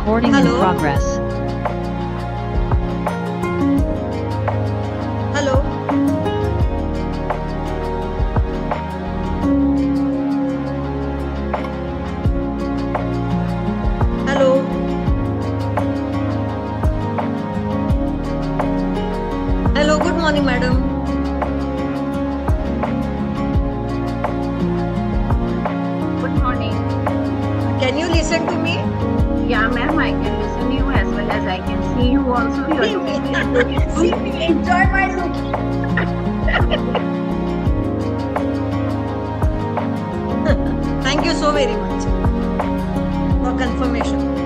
Recording in Hello? progress. Hello? Hello? Hello, good morning, madam. Good morning. Can you listen to me? Yeah, ma'am, I can listen you as well as I can see you also. You are looking very beautiful. See me, enjoy my look. Thank you so very much for confirmation.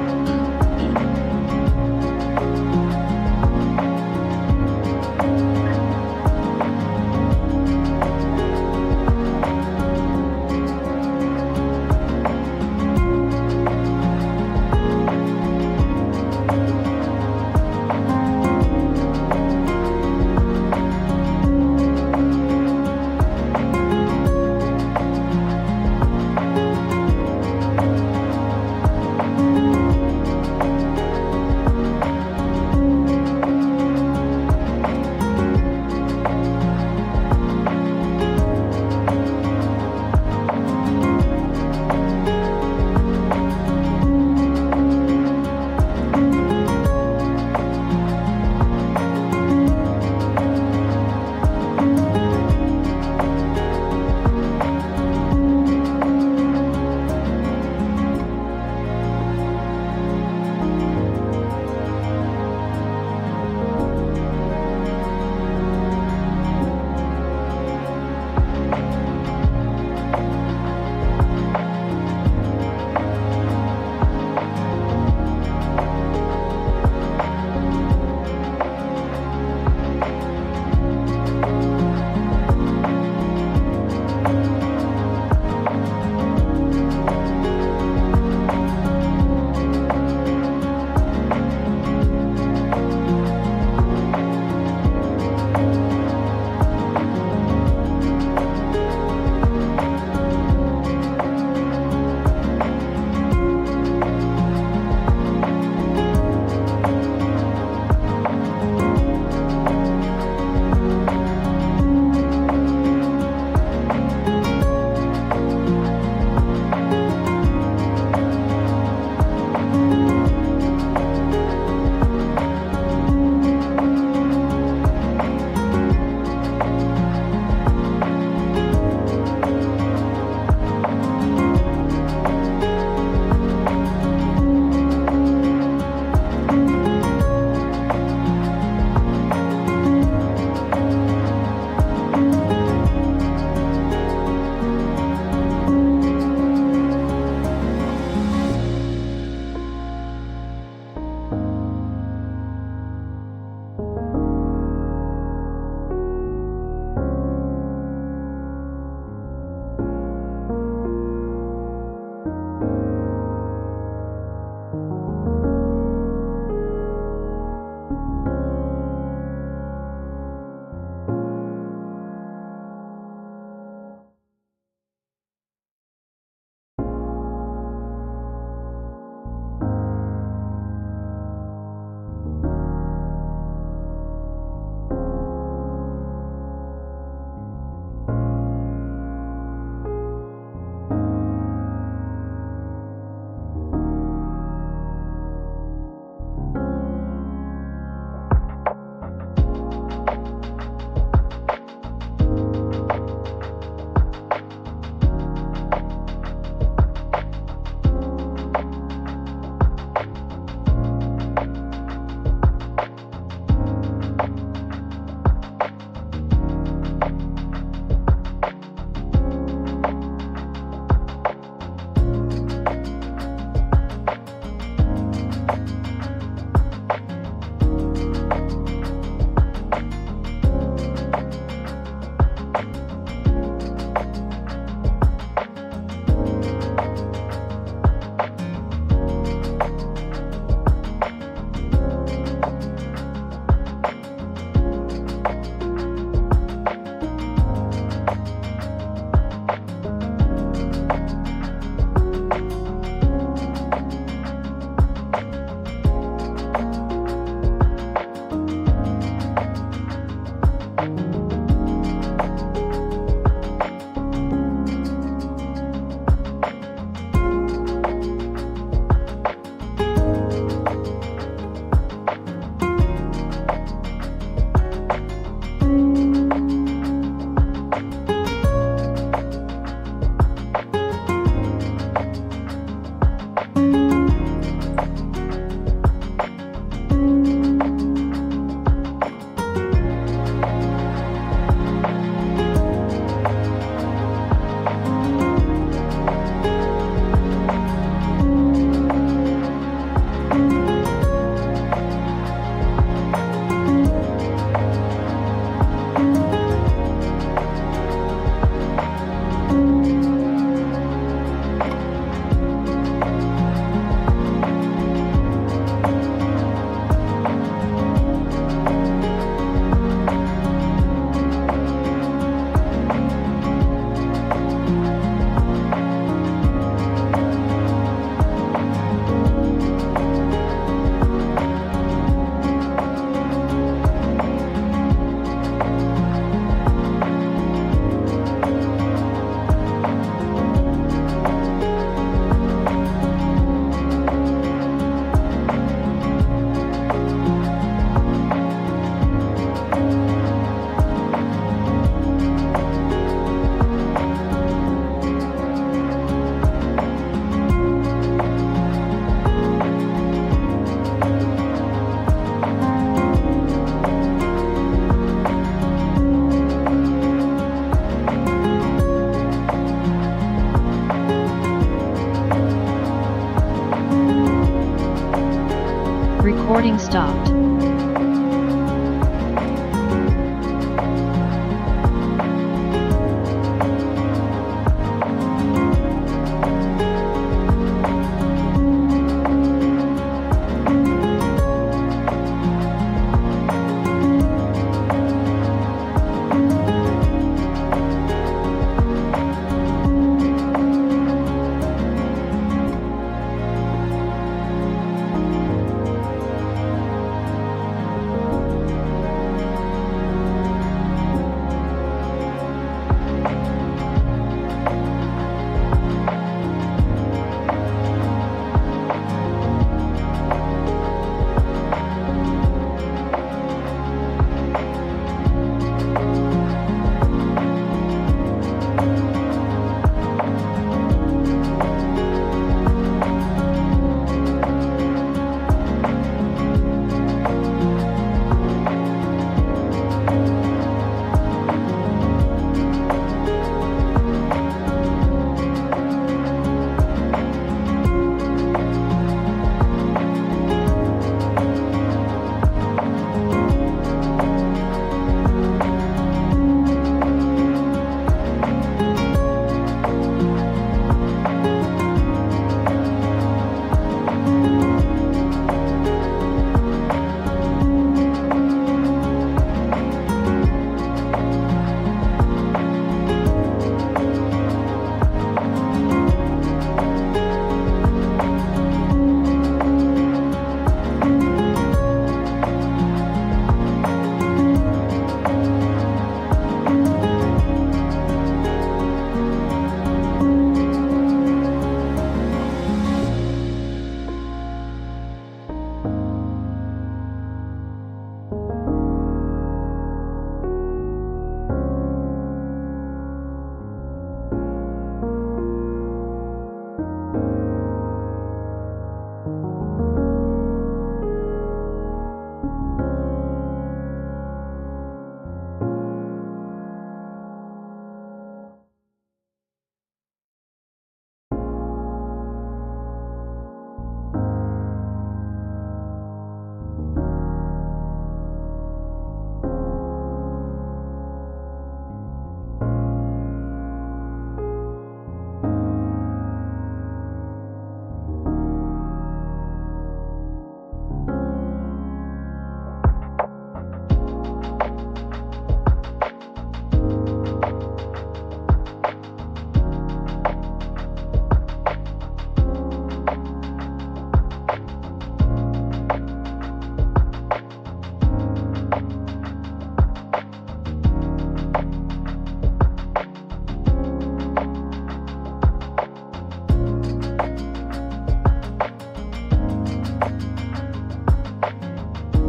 Recording stopped.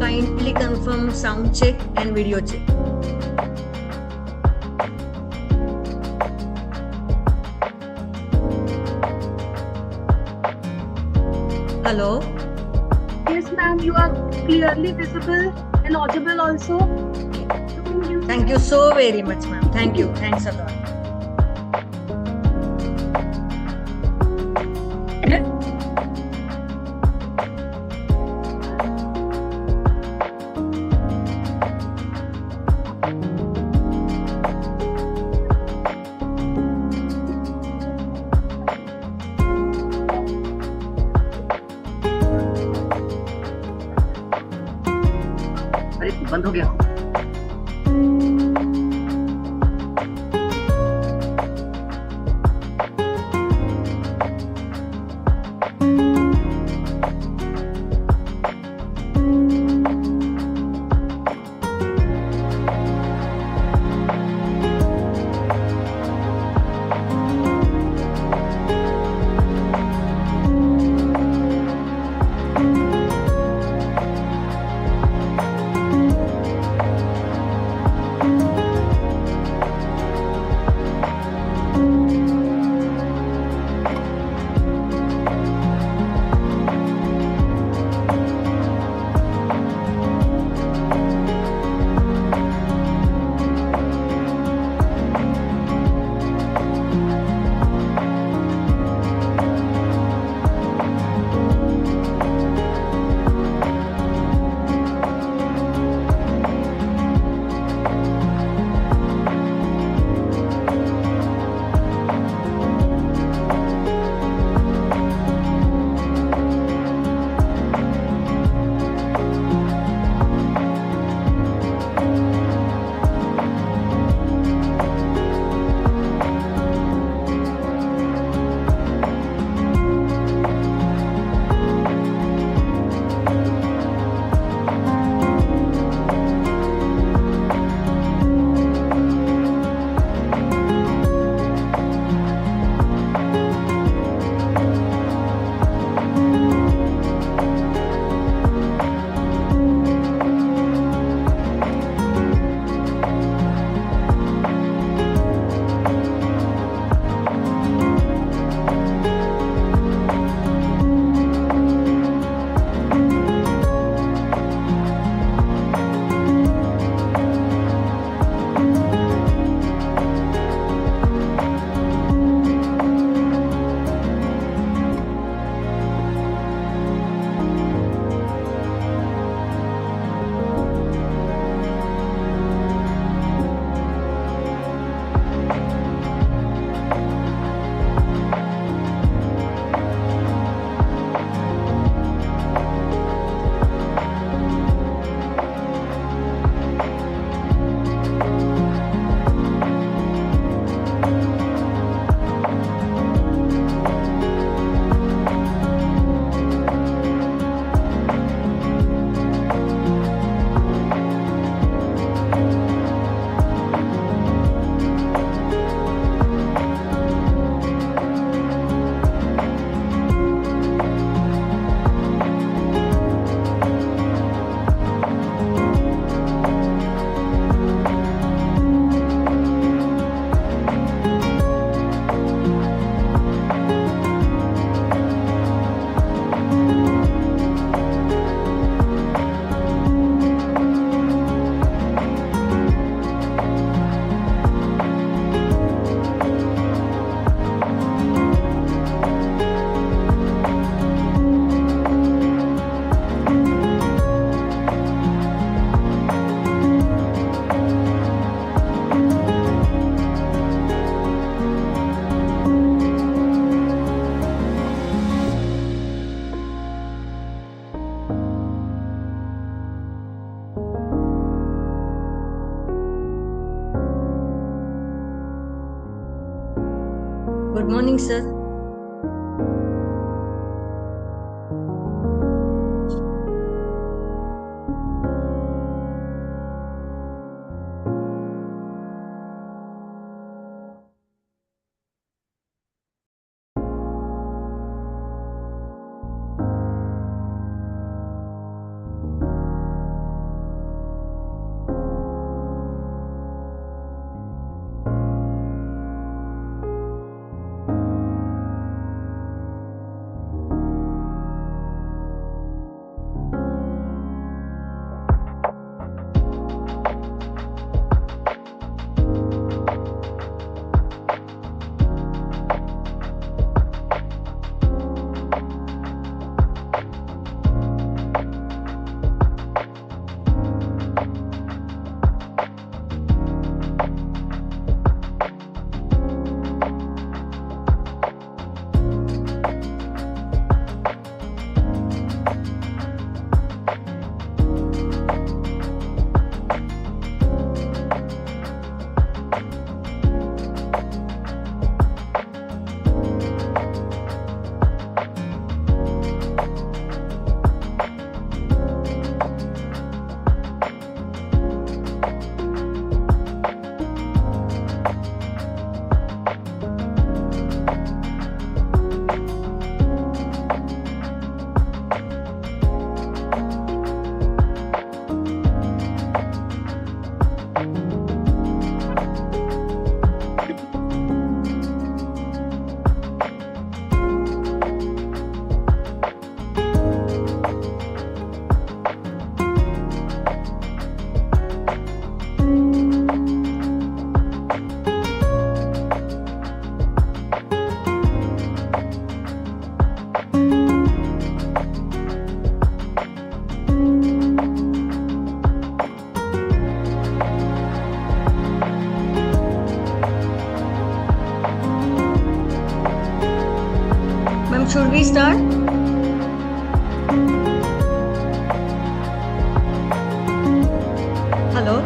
Kindly confirm sound check and video check. Hello. Yes, ma'am, you are clearly visible and audible also. Thank you so very much, ma'am. Thank you. Thanks a lot. अरे बंद हो गया। morning, sir. Ma'am, should we start? Hello?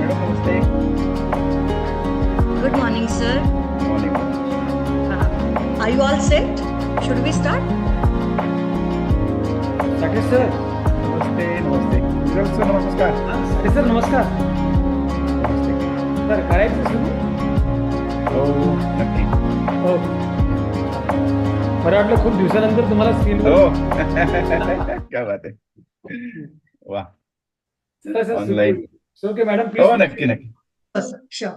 Madam, namaste. Good morning, sir. Morning. Are you all set? Should we start? Sathe sir नमस्ते नमस्ते Virat sir नमस्कार Sathe sir नमस्कार नमस्ते sir करायचं सुरू हो नक्की हो मला वाटलं खूप दिवसानंतर तुम्हाला स्क्रीन हो क्या बात आहे वा Online. सर ओके मॅडम हो नक्की नक्की Yes, sure.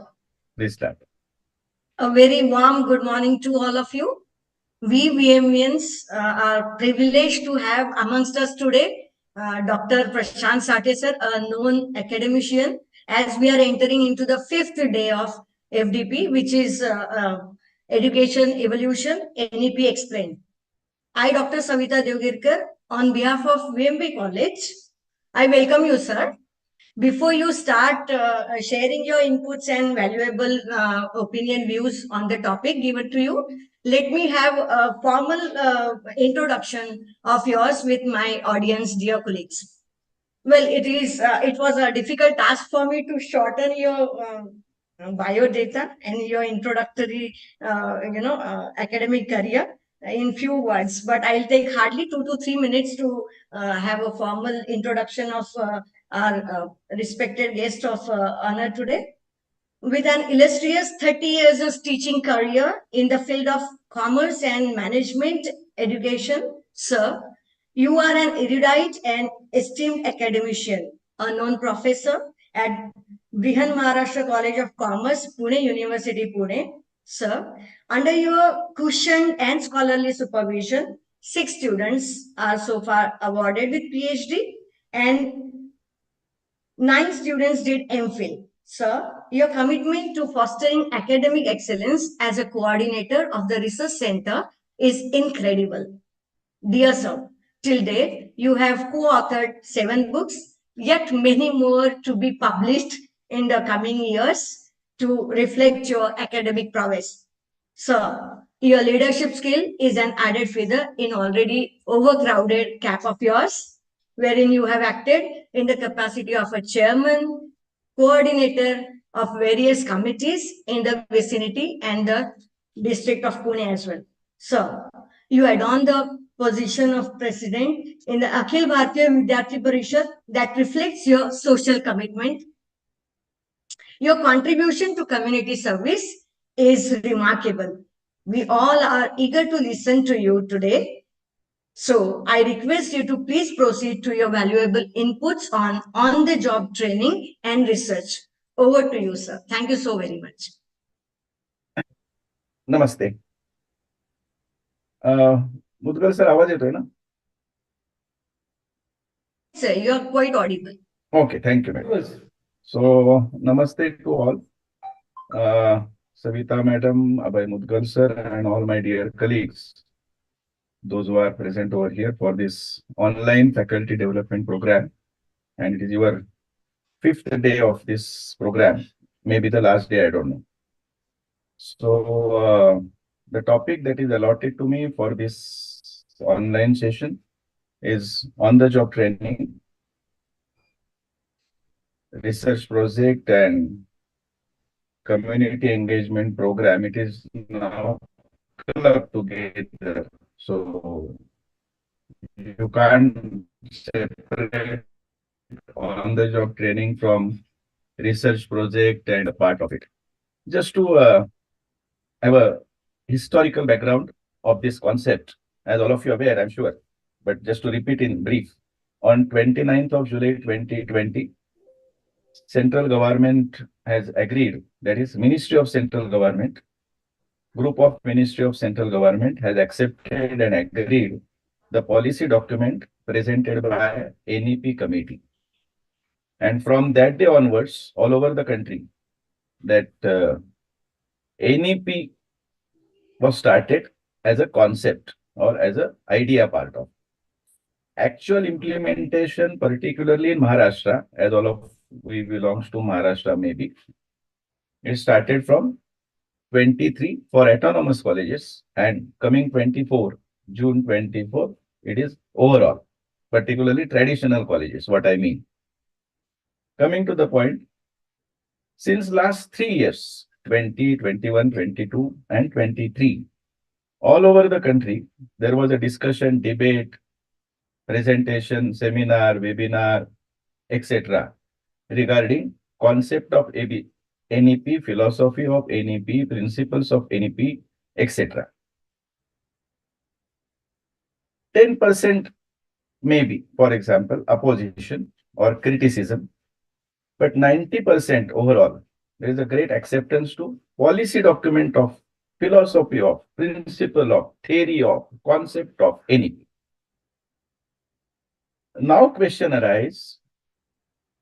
Please start A very warm good morning to all of you. We VMians are privileged to have amongst us today Dr. Prashant Sathe sir, a known academician, as we are entering into the 5th day of FDP, which is Education Evolution NEP Explained. I, Dr. Savita Devgirkar, on behalf of VMB College, I welcome you, sir. Before you start sharing your inputs and valuable opinion views on the topic given to you, let me have a formal introduction of yours with my audience, dear colleagues. Well, it was a difficult task for me to shorten your biodata and your introductory, academic career in few words, but I'll take hardly 2 to 3 minutes to have a formal introduction of our respected guest of honor today. With an illustrious 30 years of teaching career in the field of commerce and management education, sir, you are an erudite and esteemed academician, a known professor at Brihan Maharashtra College of Commerce, Pune University, Pune. Sir, under your cushioned and scholarly supervision, 6 students are so far awarded with PhD and 9 students did MPhil. Sir, your commitment to fostering academic excellence as a coordinator of the research center is incredible. Dear sir, till date, you have co-authored 7 books, yet many more to be published in the coming years to reflect your academic prowess. So, your leadership skill is an added feather in already overcrowded cap of yours, wherein you have acted in the capacity of a chairman, coordinator of various committees in the vicinity and the district of Pune as well. So, you adorn the position of president in the Akhil Bharatiya Vidyarthi Parishad that reflects your social commitment. Your contribution to community service is remarkable. We all are eager to listen to you today. So I request you to please proceed to your valuable inputs on the job training and research. Over to you, sir. Thank you so very much. नमस्ते. Mudgal sir आवाज येतोय ना? Sir, you are quite audible. Okay, thank you, madam. So, namaste to all. Savita madam, Abhay Mudgal sir, and all my dear colleagues, those who are present over here for this online faculty development program. And it is your 5th day of this program, maybe the last day, I don't know. So, the topic that is allotted to me for this online session is on-the-job training, research project, and community engagement program. It is now clubbed together. So you can't separate on-the-job training from research project and a part of it. Just to have a historical background of this concept, as all of you are aware, I'm sure, but just to repeat in brief, on 29th of July 2020, central government has agreed, that is Ministry of Central Government, group of Ministry of Central Government has accepted and agreed the policy document presented by NEP committee. And from that day onwards, all over the country, that NEP was started as a concept or as an idea part of. Actual implementation, particularly in Maharashtra, as all of we belongs to Maharashtra maybe, it started from 23 for autonomous colleges, and coming 24, June 24, it is overall, particularly traditional colleges, what I mean. Coming to the point, since last 3 years, 20, 21, 22, and 23, all over the country, there was a discussion, debate, presentation, seminar, webinar, etc. regarding concept of NEP, philosophy of NEP, principles of NEP, etc. 10% maybe, for example, opposition or criticism, but 90% overall, there is a great acceptance to policy document of philosophy of, principle of, theory of, concept of NEP. Now question arises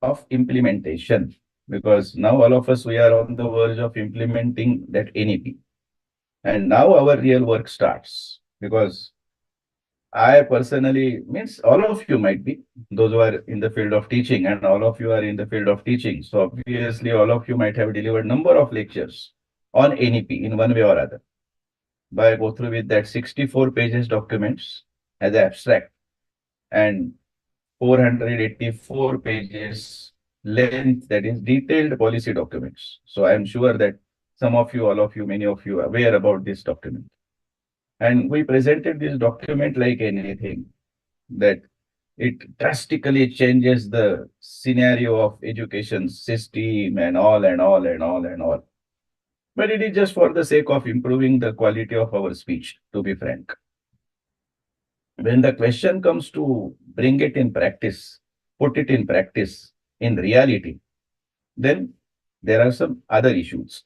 of implementation, because now all of us, we are on the verge of implementing that NEP. And now our real work starts, because I personally, means all of you might be, those who are in the field of teaching, and all of you are in the field of teaching. So obviously all of you might have delivered number of lectures on NEP in one way or other. But I go through with that 64 pages documents as abstract and 484 pages length, that is detailed policy documents. So I am sure that some of you, all of you, many of you are aware about this document. And we presented this document like anything, that it drastically changes the scenario of education system and all and all and all and all. But it is just for the sake of improving the quality of our speech, to be frank. When the question comes to bring it in practice, put it in practice, in reality, then there are some other issues.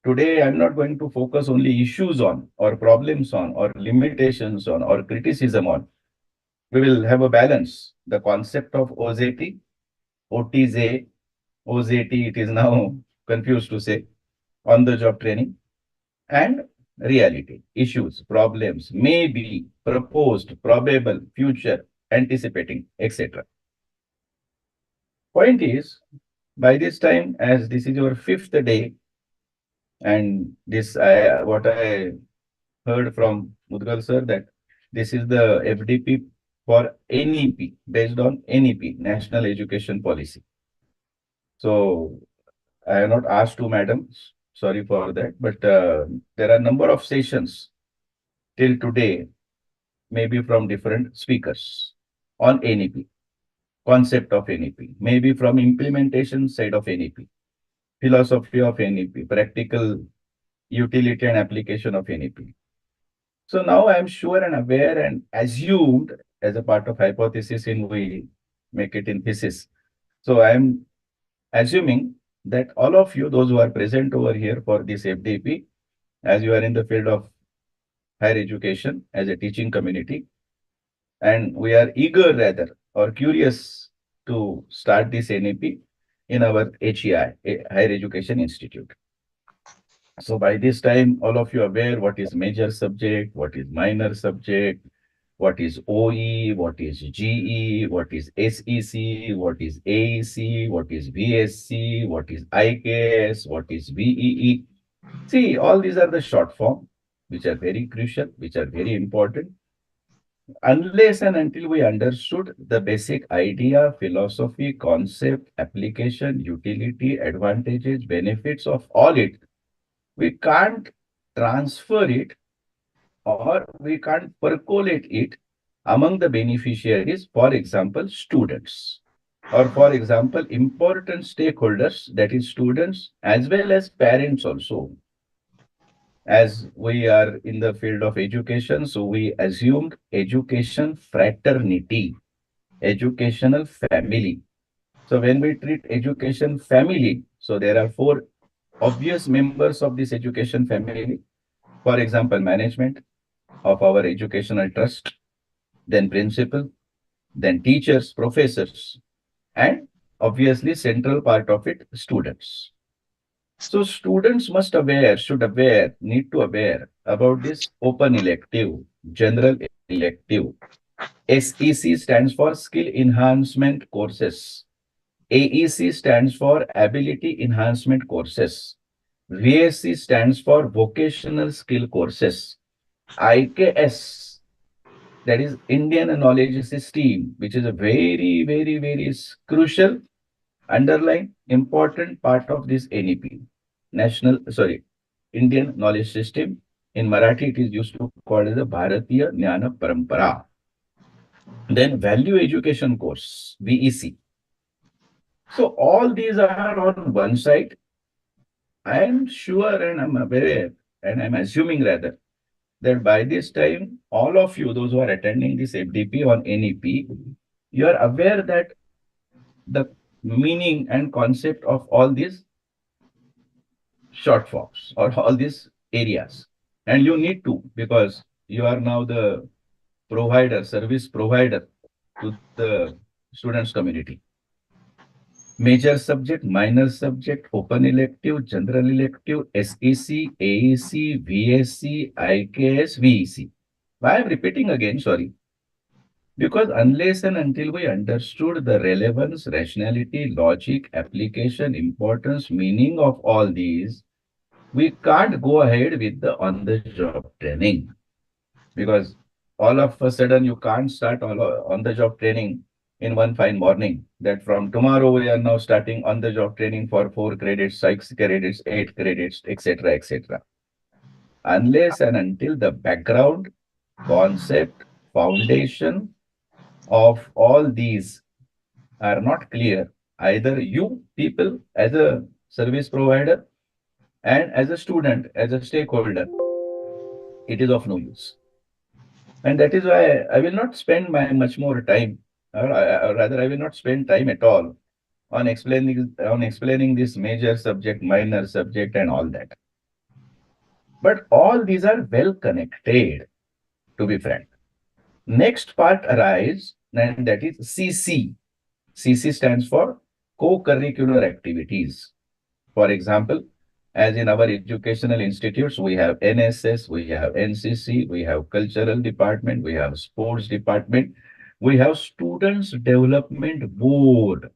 Today, I'm not going to focus only issues on, or problems on, or limitations on, or criticism on. We will have a balance. The concept of OZT, OTZ, OZT, it is now confused to say, on the job training, and reality, issues, problems, maybe, proposed, probable, future, anticipating, etc. point is, by this time, as this is your fifth day, and this what I heard from Mudgal sir, that this is the FDP for NEP, based on NEP, National Education Policy. So I have not asked to madam, sorry for that, but there are a number of sessions till today, maybe from different speakers on NEP, concept of NEP, maybe from implementation side of NEP, philosophy of NEP, practical utility and application of NEP. So now I am sure and aware and assumed as a part of hypothesis in we make it in thesis. So I am assuming that all of you, those who are present over here for this FDP, as you are in the field of higher education as a teaching community, and we are eager rather or curious to start this NEP in our HEI, Higher Education Institute. So by this time, all of you are aware what is major subject, what is minor subject, what is OE, what is GE, what is SEC, what is AEC, what is VSC, what is IKS, what is VEE. See, all these are the short form, which are very crucial, which are very important. Unless and until we understood the basic idea, philosophy, concept, application, utility, advantages, benefits of all it, we can't transfer it or we can't percolate it among the beneficiaries, for example, students, or for example, important stakeholders, that is students as well as parents also. As we are in the field of education, so we assumed education fraternity, educational family. So when we treat education family, so there are four obvious members of this education family. For example, management of our educational trust, then principal, then teachers, professors, and obviously central part of it, students. So students must aware, should aware, need to aware about this open elective, general elective. SEC stands for skill enhancement courses. AEC stands for ability enhancement courses. VSC stands for vocational skill courses. IKS, that is Indian Knowledge System, which is a very, very, very crucial, underlying, important part of this NEP, Indian Knowledge System. In Marathi, it is used to call as the Bharatiya Jnana Parampara. Then Value Education course, VEC. So all these are on one side. I am sure and I'm aware and I'm assuming rather that by this time, all of you, those who are attending this FDP on NEP, you are aware that the meaning and concept of all these short forms or all these areas. And you need to, because you are now the provider, service provider to the students community. Major subject, minor subject, open elective, general elective, SEC, AEC, VSC, IKS, VEC. Why I'm repeating again, sorry. Because unless and until we understood the relevance, rationality, logic, application, importance, meaning of all these, we can't go ahead with the on-the-job training. Because all of a sudden you can't start on-the-job training in one fine morning. That from tomorrow we are now starting on-the-job training for 4 credits, 6 credits, 8 credits, etc., etc. Unless and until the background, concept, foundation of all these are not clear, either you people as a service provider and as a student, as a stakeholder, it is of no use. And that is why I will not spend much more time, or rather I will not spend time at all on explaining this major subject, minor subject, and all that. But all these are well connected, to be frank. Next part arises, and that is CC. CC stands for co-curricular activities. For example, as in our educational institutes, we have NSS, we have NCC, we have cultural department, we have sports department, we have students development board.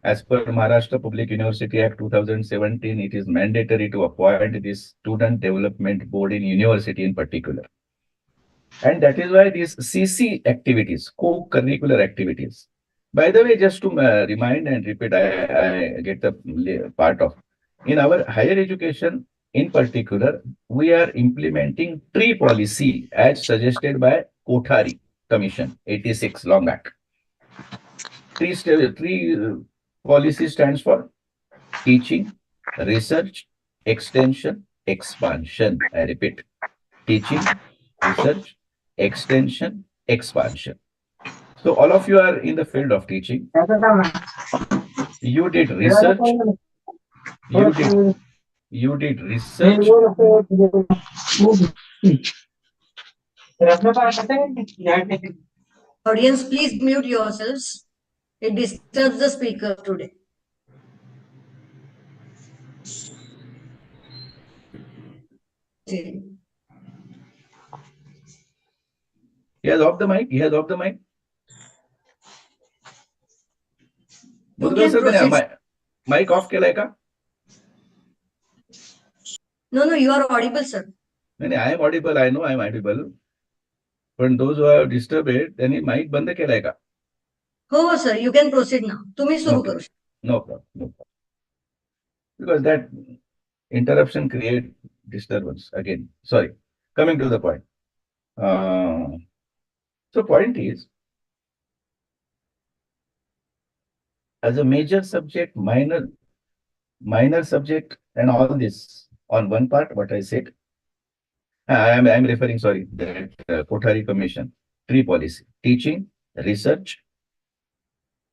As per Maharashtra Public University Act 2017, it is mandatory to appoint this Student Development Board in university in particular. And that is why these CC activities, co-curricular activities. By the way, just to remind and repeat, I get the part of, in our higher education in particular, we are implementing tree policy as suggested by Kothari Commission, 86 long back. Tree policy stands for teaching, research, extension, expansion. I repeat, teaching, research, extension, expansion. So all of you are in the field of teaching. You did research. You did research. Audience, please mute yourselves. It disturbs the speaker today. He has off the mic. He has off the mic. You Mudgal can sir, मैंने proceed. mic off केलाय का? No, you are audible, sir. नहीं, I am audible. I know I am audible. But those who have disturbed it, त्यांनी mic बंद केलाय का? हो sir, you can proceed now. तुम्ही सुरू Okay. करू शकता. No problem. No problem. Because that interruption create disturbance again. Sorry. Coming to the point. So point is, as a major subject, minor subject, and all this on one part, what I said, I'm referring, sorry, that Kothari Commission, tree policy, teaching, research,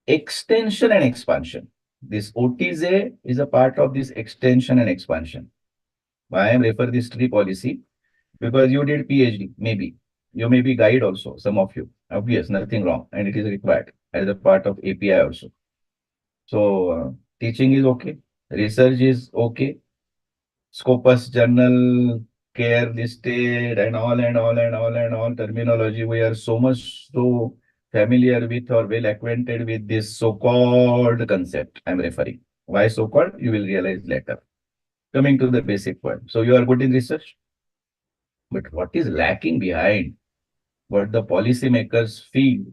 extension and expansion. This OTZ is a part of this extension and expansion. Why I am referring this tree policy? Because you did PhD, maybe. You may be guide also, some of you. Obvious, nothing wrong. And it is required as a part of API also. So teaching is okay. Research is okay. Scopus journal, care listed and all terminology. We are so much so familiar with or well acquainted with this so-called concept I'm referring. Why so-called? You will realize later. Coming to the basic point. So you are good in research. But what is lacking behind what the policymakers feel?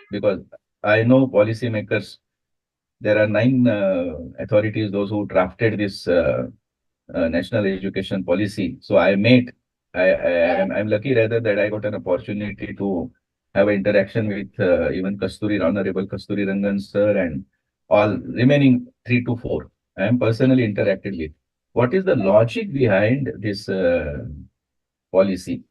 Because I know policymakers, there are 9 authorities, those who drafted this national education policy. So I'm lucky rather that I got an opportunity to have an interaction with even Honorable Kasturi Rangan sir and all remaining 3 to 4. I am personally interacted with. What is the logic behind this policy,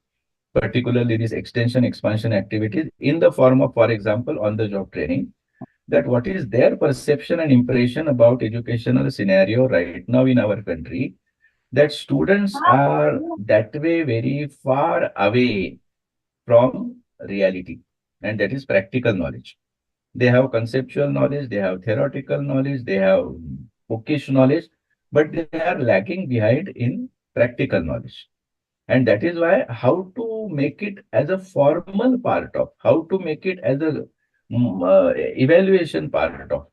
particularly this extension expansion activities in the form of, for example, on the job training? That what is their perception and impression about educational scenario right now in our country, that students are that way very far away from reality, and that is practical knowledge. They have conceptual knowledge, they have theoretical knowledge, they have bookish knowledge, but they are lacking behind in practical knowledge. And that is why how to make it as a formal part of, how to make it as a evaluation part of.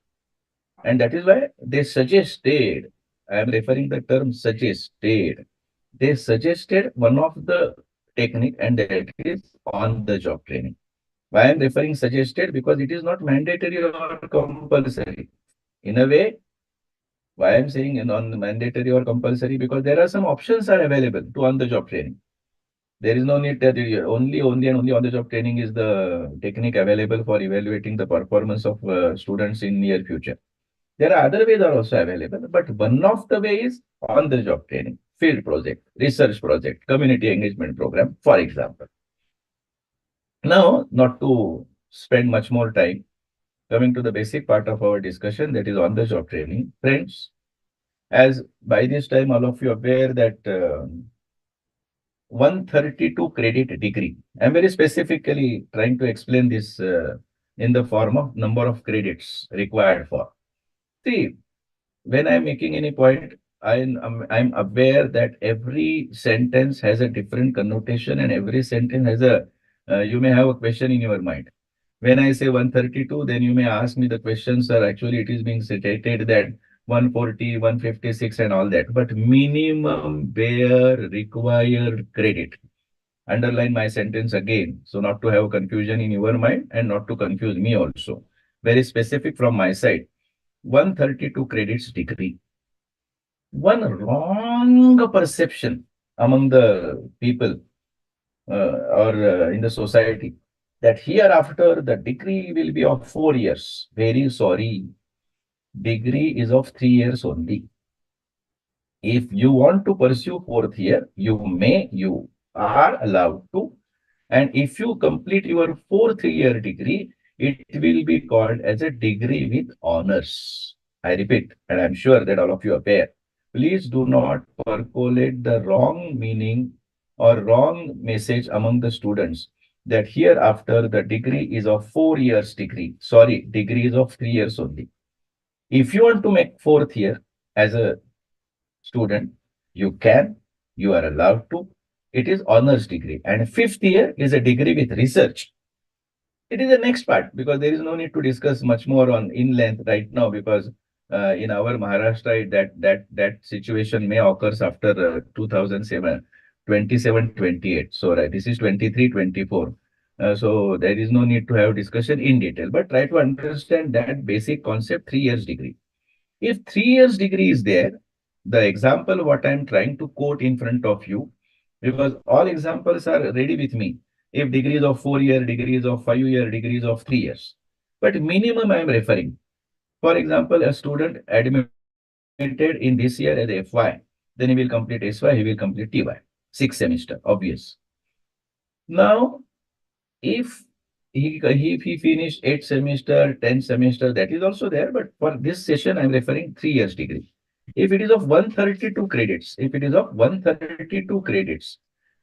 And that is why they suggested, I am referring the term suggested, they suggested one of the technique, and that is on the job training. Why I am referring suggested? Because it is not mandatory or compulsory. In a way, why I am saying non-mandatory or compulsory? Because there are some options are available to on the job training. There is no need that only on the job training is the technique available for evaluating the performance of students in near future. There are other ways are also available, but one of the ways is on the job training, field project, research project, community engagement program, for example. Now, not to spend much more time, coming to the basic part of our discussion, that is on the job training. Friends, as by this time all of you are aware that 132 credit degree. I'm very specifically trying to explain this in the form of number of credits required for. See, when I'm making any point, I'm aware that every sentence has a different connotation, and every sentence has a, you may have a question in your mind. When I say 132, then you may ask me the question, sir, actually it is being stated that 140, 156 and all that, but minimum bare required credit. Underline my sentence again, so not to have confusion in your mind and not to confuse me also. Very specific from my side. 132 credits degree. One wrong perception among the people or in the society that hereafter the degree will be of 4 years. Very sorry. Degree is of 3 years only. If you want to pursue fourth year, you are allowed to. And if you complete your fourth year degree, it will be called as a degree with honors. I repeat, and I'm sure that all of you are aware. Please do not percolate the wrong meaning or wrong message among the students that hereafter the degree is of 4 years degree. Sorry, degree is of 3 years only. If you want to make fourth year as a student, you are allowed to. It is honors degree. And fifth year is a degree with research. It is the next part because there is no need to discuss much more on in length right now because in our Maharashtra that situation may occurs after 2007, 27, 28. So this is 23, 24. So there is no need to have discussion in detail, but try to understand that basic concept 3 years degree. If 3 years degree is there, the example what I'm trying to quote in front of you, because all examples are ready with me. If degrees of 4 year, degrees of 5 year, degrees of 3 years. But minimum I'm referring. For example, a student admitted in this year as FY, then he will complete SY, he will complete TY. 6th semester, obvious. Now, if he finished 8th semester, 10th semester, that is also there. But for this session, I'm referring 3 years degree. If it is of 132 credits,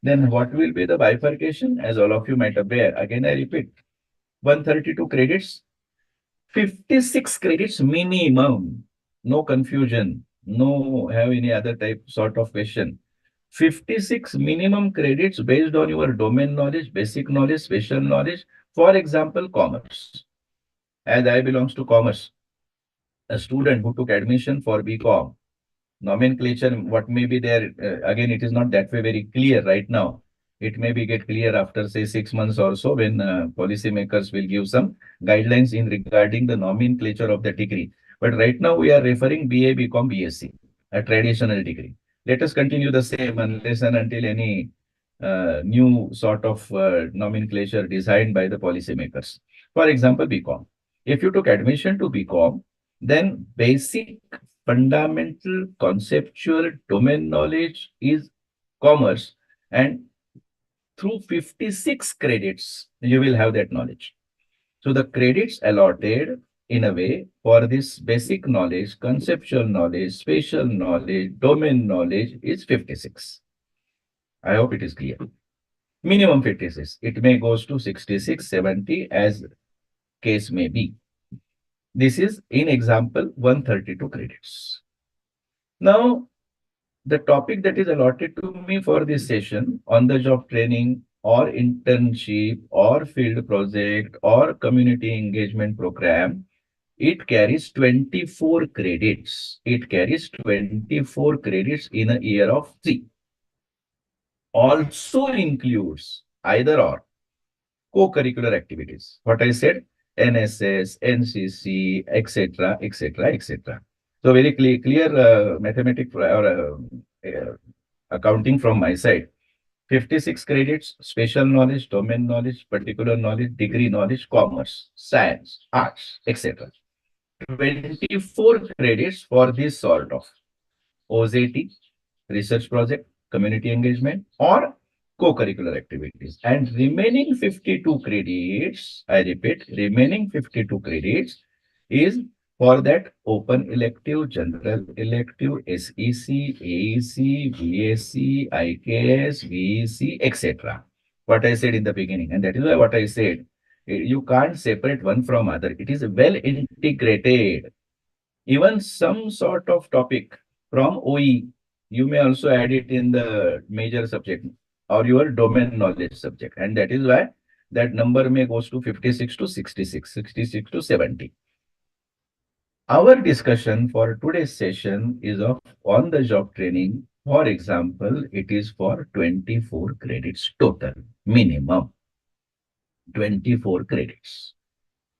then what will be the bifurcation? As all of you might have aware, again I repeat, 132 credits, 56 credits minimum. No confusion, no have any other type sort of question. 56 minimum credits based on your domain knowledge, basic knowledge, special knowledge. For example, commerce. As I belongs to commerce, a student who took admission for BCom, nomenclature, what may be there, again, it is not that way very clear right now. It may be get clear after say 6 months or so when policymakers will give some guidelines in regarding the nomenclature of the degree. But right now we are referring BA, BCom, BSc, a traditional degree. Let us continue the same unless and until any new sort of nomenclature designed by the policymakers. For example, BCom. If you took admission to BCom, then basic fundamental conceptual domain knowledge is commerce, and through 56 credits, you will have that knowledge. So the credits allotted in a way for this basic knowledge, conceptual knowledge, spatial knowledge, domain knowledge is 56. I hope it is clear. Minimum 56. It may goes to 66, 70 as case may be. This is in example 132 credits. Now, the topic that is allotted to me for this session on the job training or internship or field project or community engagement program, it carries 24 credits. It carries 24 credits in a year of 3. Also includes either or co-curricular activities. What I said, NSS, NCC, etc., etc., etc. So very clear mathematics or accounting from my side. 56 credits, special knowledge, domain knowledge, particular knowledge, degree knowledge, commerce, science, arts, etc. 24 credits for this sort of OJT, research project, community engagement, or co-curricular activities. And remaining 52 credits, I repeat, remaining 52 credits is for that open elective, general elective, SEC, AEC, VSC, IKS, VEC, etc. What I said in the beginning, and that is why what I said, you can't separate one from other. It is well integrated. Even some sort of topic from OE, you may also add it in the major subject or your domain knowledge subject. And that is why that number may goes to 56 to 66, 66 to 70. Our discussion for today's session is of on-the-job training. For example, it is for 24 credits total, minimum 24 credits.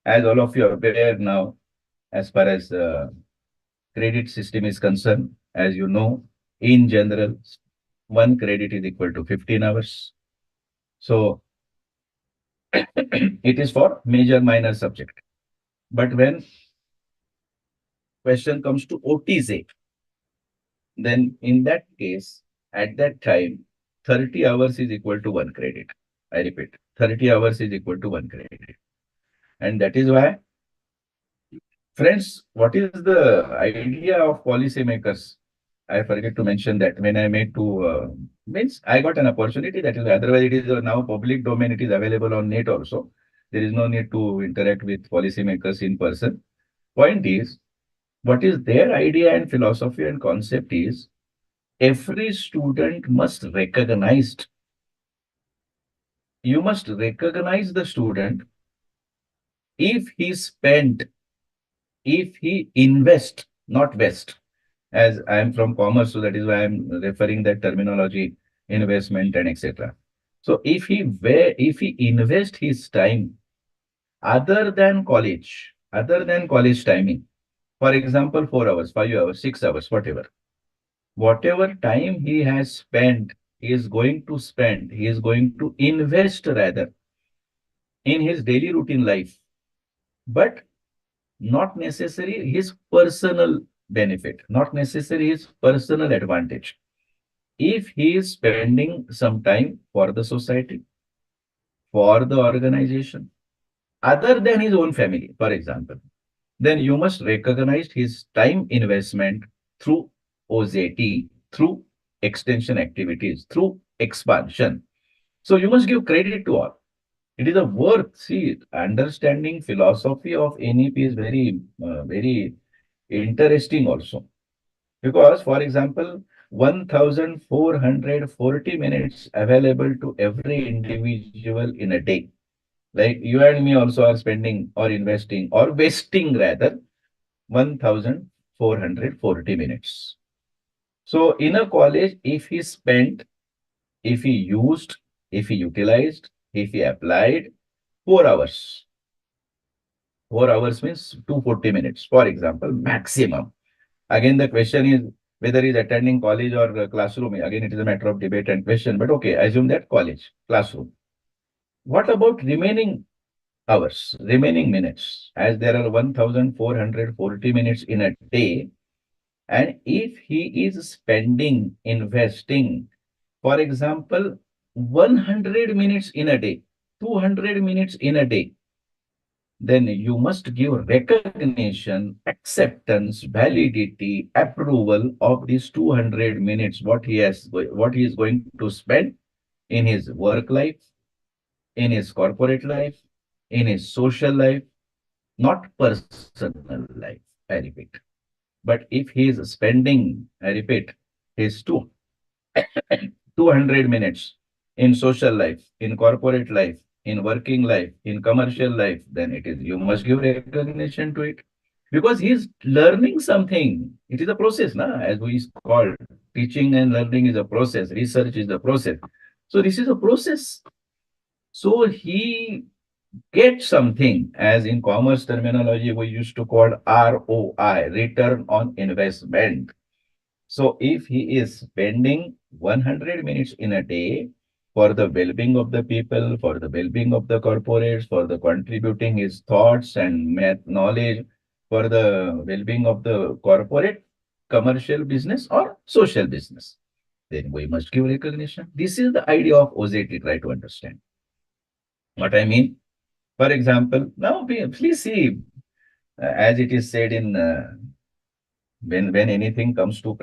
As all of you are aware now, as far as credit system is concerned, as you know, in general, one credit is equal to 15 hours. So it is for major minor subject. But when question comes to OTZ, then in that case, at that time, 30 hours is equal to one credit. I repeat, 30 hours is equal to one credit. And that is why, friends, what is the idea of policymakers? I forget to mention that when I made to, means I got an opportunity, that is otherwise it is now public domain, it is available on net also. There is no need to interact with policymakers in person. Point is, what is their idea and philosophy and concept is, every student must recognized. You must recognize the student if he spent, if he invest, not west. As I am from commerce, so that is why I am referring that terminology, investment and etc. So if he invest his time other than college timing, for example, 4 hours, 5 hours, 6 hours, whatever time he has spent, he is going to invest rather in his daily routine life, but not necessarily his personal benefit, not necessarily his personal advantage. If he is spending some time for the society, for the organization, other than his own family, for example, then you must recognize his time investment through OZT, through extension activities, through expansion. So you must give credit to all. It is a worth, see, understanding philosophy of NEP is very interesting also. Because, for example, 1440 minutes available to every individual in a day. Like you and me also are spending or investing or wasting rather 1440 minutes. So in a college, if he spent, if he used, if he utilized, if he applied 4 hours, 4 hours means 240 minutes, for example, maximum. Again, the question is whether he's attending college or classroom. Again, it is a matter of debate and question, but okay, assume that college, classroom. What about remaining hours, remaining minutes, as there are 1440 minutes in a day? And if he is spending, investing, for example, 100 minutes in a day, 200 minutes in a day, then you must give recognition, acceptance, validity, approval of these 200 minutes, what he is going to spend in his work life, in his corporate life, in his social life, not personal life, I repeat. But if he is spending, I repeat, his 200 minutes in social life, in corporate life, in working life, in commercial life, then it is, you must give recognition to it. Because he is learning something. It is a process, as we call teaching and learning is a process, research is a process. So this is a process. So he gets something, as in commerce terminology, we used to call ROI, return on investment. So if he is spending 100 minutes in a day for the well-being of the people, for the well-being of the corporates, for the contributing his thoughts and math knowledge, for the well-being of the corporate, commercial business or social business, then we must give recognition. This is the idea of OZT, try to understand what I mean. For example, now please see, as it is said in when anything comes to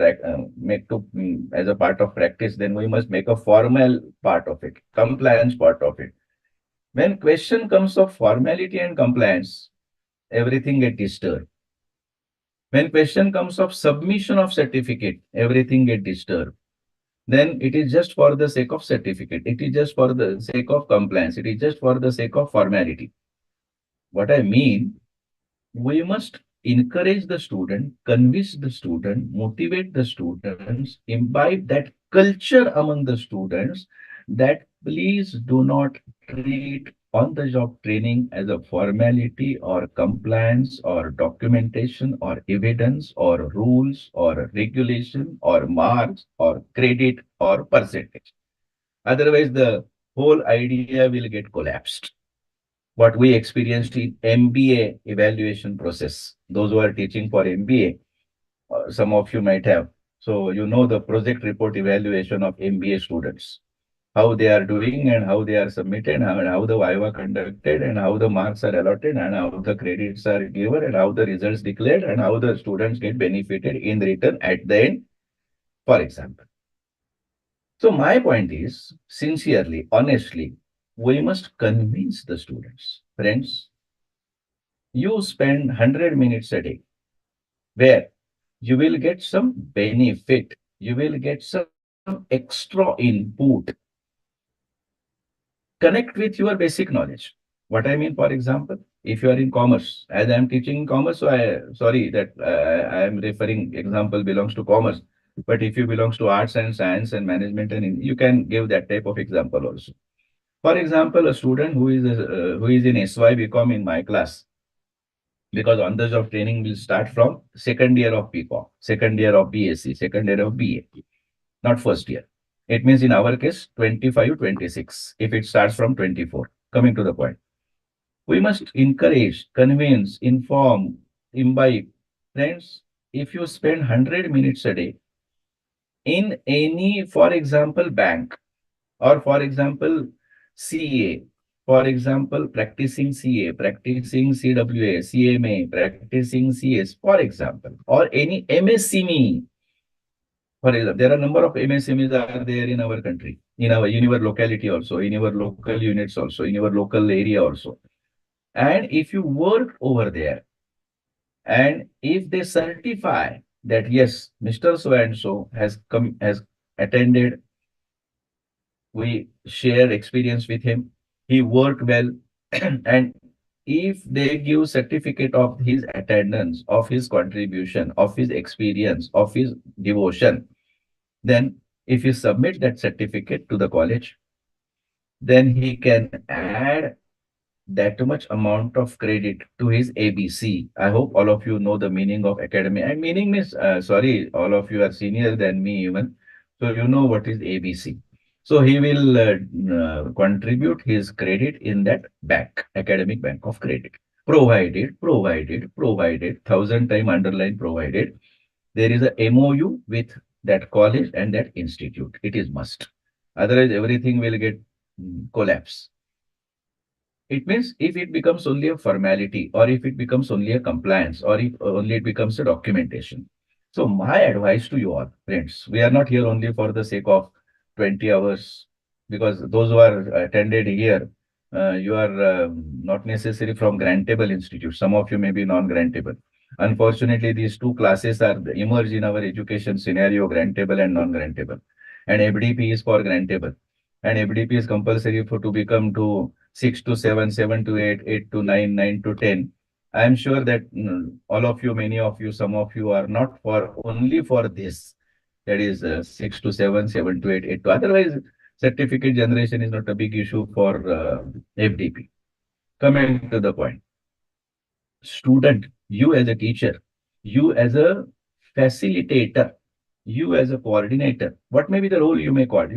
as a part of practice, then we must make a formal part of it, compliance part of it. When question comes of formality and compliance, everything get disturbed. When question comes of submission of certificate, everything get disturbed. then it is just for the sake of certificate. It is just for the sake of compliance. It is just for the sake of formality. What I mean, we must encourage the student, convince the student, motivate the students, imbibe that culture among the students that please do not treat on the job training as a formality or compliance or documentation or evidence or rules or regulation or marks or credit or percentage. Otherwise, the whole idea will get collapsed. What we experienced in MBA evaluation process. Those who are teaching for MBA, some of you might have. So you know the project report evaluation of MBA students, how they are doing and how they are submitted, how the Viva conducted and how the marks are allotted and how the credits are given and how the results declared and how the students get benefited in return at the end, for example. So my point is, sincerely, honestly, we must convince the students, friends, you spend 100 minutes a day where you will get some benefit, you will get some extra input. Connect with your basic knowledge. What I mean, for example, if you are in commerce, as I am teaching commerce, so sorry that I am referring example belongs to commerce, but if you belongs to arts and science and management, and you can give that type of example also. For example, a student who is in SY BCom in my class, because on the job training will start from second year of BCom, second year of BSc, second year of BA, not first year. It means in our case, 25, 26, if it starts from 24. Coming to the point, we must encourage, convince, inform, imbibe. Friends, if you spend 100 minutes a day in any, for example, bank, or for example, CA, for example, practicing CA, practicing CWA, CMA, practicing CS, for example, or any MSCME. For example, there are a number of MSMEs are there in our country, in our locality also, in our local units also, in our local area also. And if you work over there, and if they certify that yes, Mr. So and so has attended, we share experience with him, he worked well, and if they give certificate of his attendance, of his contribution, of his experience, of his devotion, then if you submit that certificate to the college, then he can add that much amount of credit to his ABC. I hope all of you know the meaning of academy. And meaning means, sorry, all of you are senior than me even. So you know what is ABC. So he will contribute his credit in that bank, academic bank of credit. Provided, thousand time underline provided. There is a MOU with that college and that institute. It is must. Otherwise, everything will get collapse. It means if it becomes only a formality, or if it becomes only a compliance, or if only it becomes a documentation. So my advice to you all, friends, we are not here only for the sake of 20 hours, because those who are attended here, you are not necessarily from grantable institutes. Some of you may be non-grantable. Unfortunately, these two classes are emerged in our education scenario, grantable and non-grantable. And FDP is for grantable. And FDP is compulsory for to become to 6 to 7, 7 to 8, 8 to 9, 9 to 10. I am sure that all of you, many of you, some of you are not for only for this. That is 6 to 7, 7 to 8, 8 to. Otherwise, certificate generation is not a big issue for FDP. Coming to the point. Student, you as a teacher, you as a facilitator, you as a coordinator, what may be the role you may call?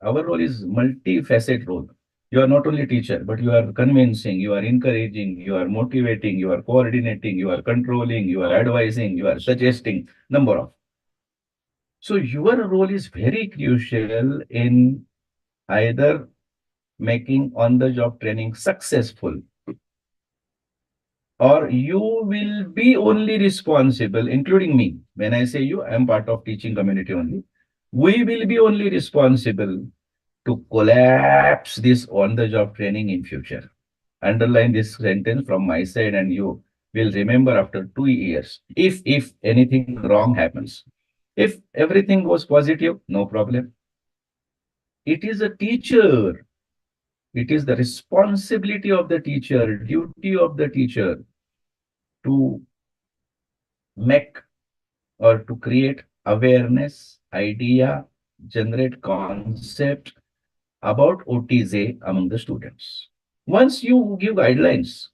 Our role is multifaceted role. You are not only teacher, but you are convincing, you are encouraging, you are motivating, you are coordinating, you are controlling, you are advising, you are suggesting, number of. So your role is very crucial in either making on-the-job training successful, or you will be only responsible, including me. When I say you, I am part of teaching community only. We will be only responsible to collapse this on-the-job training in future. Underline this sentence from my side, and you will remember after 2 years, if anything wrong happens. If everything was positive, no problem. it is a teacher. It is the responsibility of the teacher, duty of the teacher to make or to create awareness, idea, generate concept about OTZ among the students. Once you give guidelines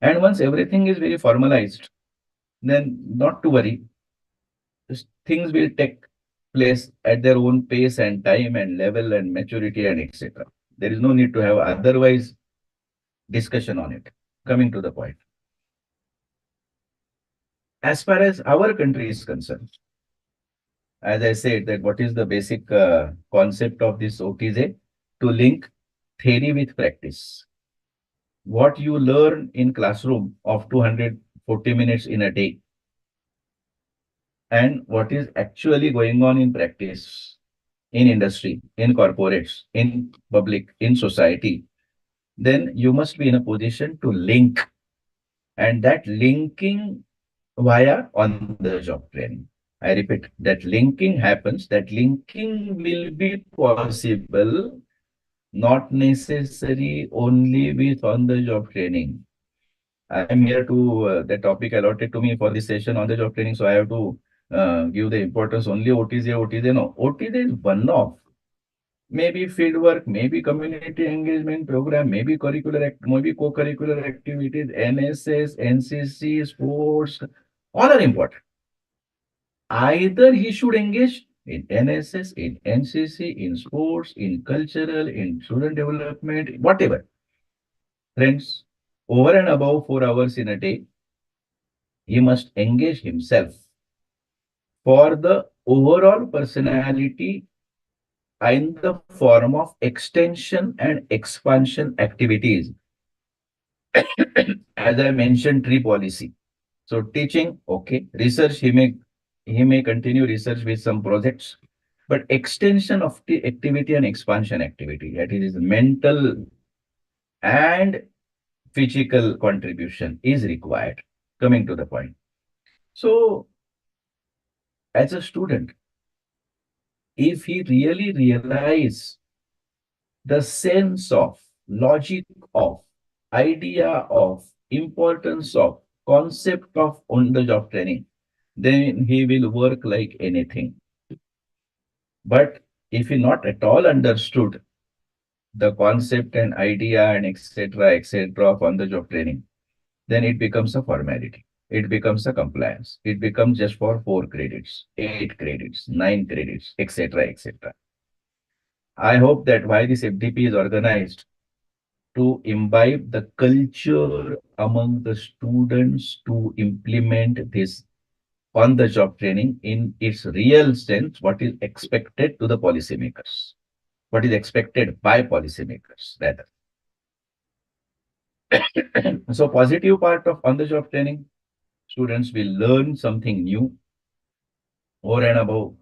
and once everything is very formalized, then not to worry, things will take place at their own pace and time and level and maturity and etc. There is no need to have otherwise discussion on it. Coming to the point. As far as our country is concerned, as I said, that what is the basic concept of this OTZ? To link theory with practice. What you learn in classroom of 240 minutes in a day and what is actually going on in practice, in industry, in corporates, in public, in society, then you must be in a position to link. And that linking via on the job training. I repeat, that linking happens, that linking will be possible, not necessary only with on the job training. I am here to the topic allotted to me for this session on the job training, so I have to give the importance only OTZ, OTZ. No, OTZ is one of maybe field work, maybe community engagement program, maybe maybe co-curricular activities, NSS, NCC, sports, all are important. Either he should engage in NSS, in NCC, in sports, in cultural, in student development, whatever. Friends, over and above 4 hours in a day, he must engage himself for the overall personality in the form of extension and expansion activities. As I mentioned, tree policy. So teaching, okay. Research, he may continue research with some projects, but extension of the activity and expansion activity, that is mental and physical contribution is required. Coming to the point. So as a student, if he really realize the sense of, logic of, idea of, importance of, concept of on-the-job training, then he will work like anything. But if he not at all understood the concept and idea and etc. of on-the-job training, then it becomes a formality. It becomes a compliance. It becomes just for 4 credits, 8 credits, 9 credits, etc. I hope that why this FDP is organized to imbibe the culture among the students to implement this on-the-job training in its real sense, what is expected to the policymakers, what is expected by policymakers, rather. So positive part of on-the-job training, students will learn something new over and above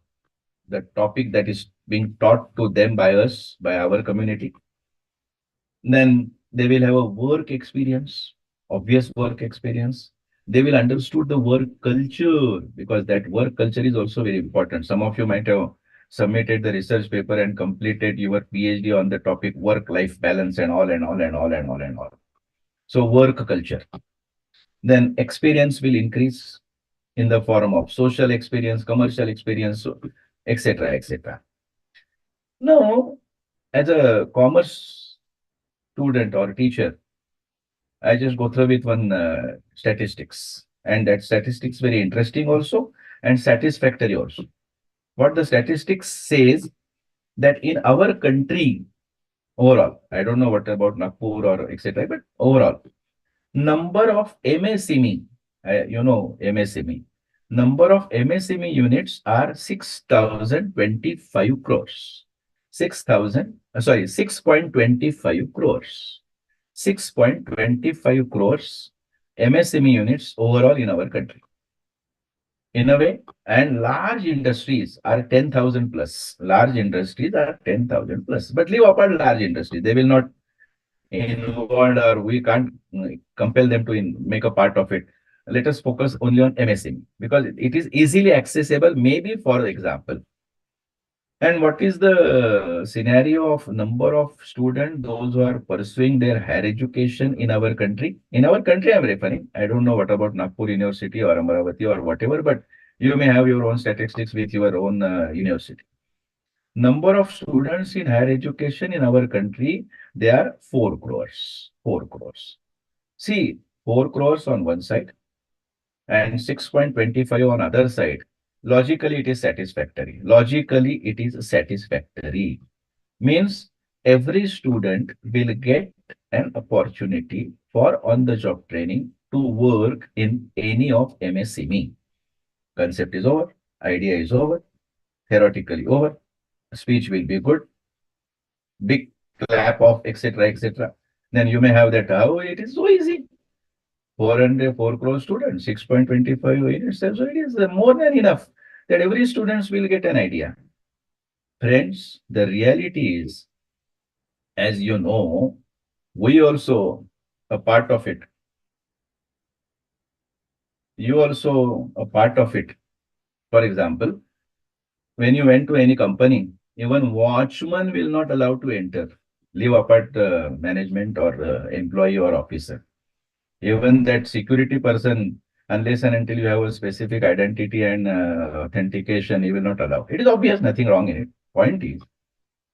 the topic that is being taught to them by us, by our community. Then they will have a work experience, obvious work experience. They will understood the work culture because that work culture is also very important. Some of you might have submitted the research paper and completed your PhD on the topic work-life balance and all and all and all and all and all. So work culture. Then experience will increase in the form of social experience, commercial experience, etc. Now, as a commerce student or teacher, I just go through with one statistics, and that statistics very interesting also and satisfactory also. What the statistics says that in our country overall, I don't know what about Nagpur or etc., but overall, number of MSME, MSME, number of MSME units are 6,025 crores. 6.25 crores. 6.25 crores MSME units overall in our country. In a way, and large industries are 10,000 plus. Large industries are 10,000 plus. But leave apart large industries. They will not involved or we can't compel them to make a part of it. Let us focus only on MSME because it is easily accessible, maybe for example. And what is the scenario of number of students, those who are pursuing their higher education in our country? In our country, I'm referring. I don't know what about Nagpur University or Amaravati or whatever, but you may have your own statistics with your own university. Number of students in higher education in our country, they are 4 crores. 4 crores. See, 4 crores on one side and 6.25 on other side. Logically, it is satisfactory. Logically, it is satisfactory. Means every student will get an opportunity for on-the-job training to work in any of MSCME. Concept is over, idea is over, theoretically over, speech will be good, big clap of etc. etc. Then you may have that, oh, it is so easy. 4 crore students, 6.25 units, so it is more than enough that every students will get an idea. Friends, the reality is, as you know, we also a part of it. You also a part of it. For example, when you went to any company, even watchman will not allow to enter, leave apart management or employee or officer. Even that security person, unless and until you have a specific identity and authentication, he will not allow. It is obvious, nothing wrong in it. Point is,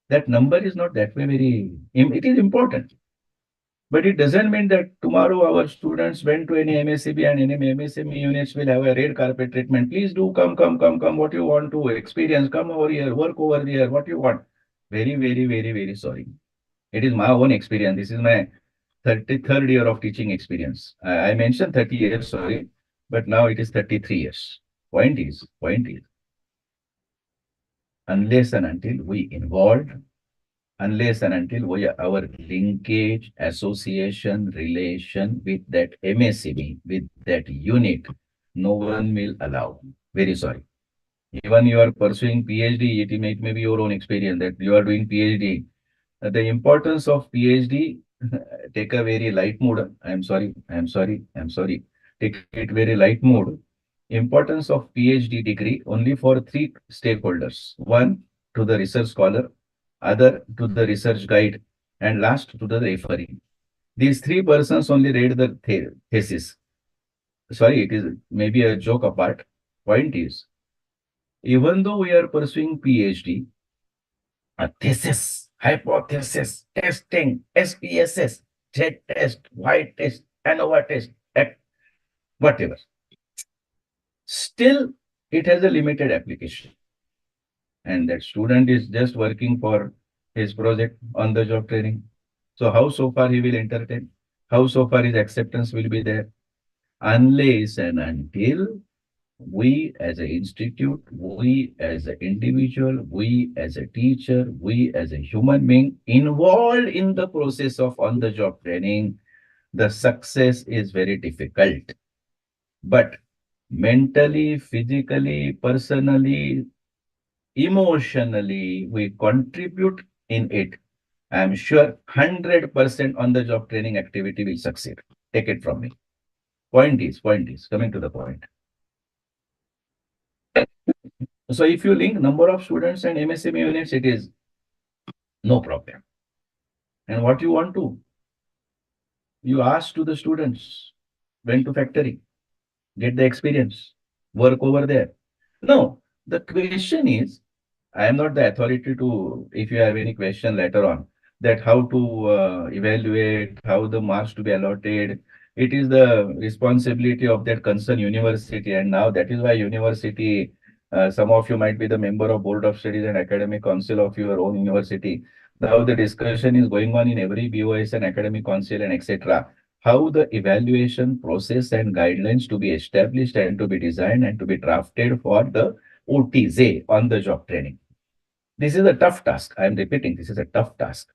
that number is not that way very, it is important. But it doesn't mean that tomorrow our students went to any MSCB and any MSCB units will have a red carpet treatment. Please do come, what you want to experience, come over here, work over here, what you want. Very, very, very, very sorry. It is my own experience. This is my 33rd year of teaching experience. I mentioned 30 years, sorry, but now it is 33 years. Point is, unless and until we involved, unless and until we our linkage, association, relation with that MSCB, with that unit, no one will allow. Very sorry. Even you are pursuing PhD, it may be your own experience that you are doing PhD. The importance of PhD, take a very light mood. I'm sorry. Take it very light mood. Importance of PhD degree only for 3 stakeholders. One, to the research scholar, other to the research guide, and last to the referee. These 3 persons only read the thesis. Sorry, it is maybe a joke apart. Point is, even though we are pursuing PhD, a thesis, hypothesis, testing, SPSS, Z test, Y test, ANOVA test, whatever. Still, it has a limited application. And that student is just working for his project on the job training. So how so far he will entertain? How so far his acceptance will be there? Unless and until we as an institute, we as an individual, we as a teacher, we as a human being involved in the process of on-the-job training, the success is very difficult. But mentally, physically, personally, emotionally, we contribute in it. I am sure 100% on-the-job training activity will succeed. Take it from me. Point is, coming to the point. So if you link number of students and MSCB units, it is no problem. And what you want to? You ask to the students, went to factory, get the experience, work over there. No, the question is, I am not the authority to, if you have any question later on, that how to evaluate, how the marks to be allotted. It is the responsibility of that concerned university. And now that is why university, some of you might be the member of board of studies and academic council of your own university. Now the discussion is going on in every BOS and academic council and etc. How the evaluation process and guidelines to be established and to be designed and to be drafted for the OTZ, on the job training. This is a tough task. I am repeating, this is a tough task.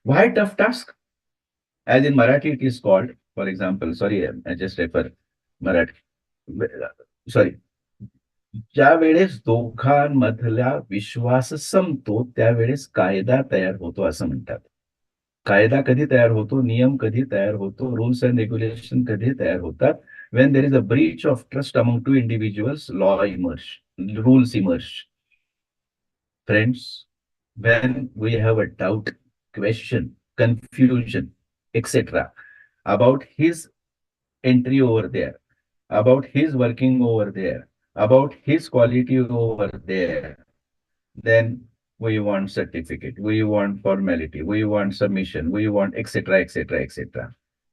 Why tough task? As in Marathi, it is called, for example, sorry, I just refer Marathi. Sorry. ज्या वेळेस दोघांमधला विश्वास संपतो त्यावेळेस कायदा तयार होतो असं म्हणतात. कायदा कधी तयार होतो, नियम कधी तयार होतो, रूल्स अँड रेग्युलेशन कधी तयार होतात? When there is a breach of trust among two individuals, law emerge, rules emerge. friends, when we have a doubt, question, confusion, etc., about his entry over there, about his working over there, about his quality over there, then we want certificate, we want formality, we want submission, we want etc. etc. etc.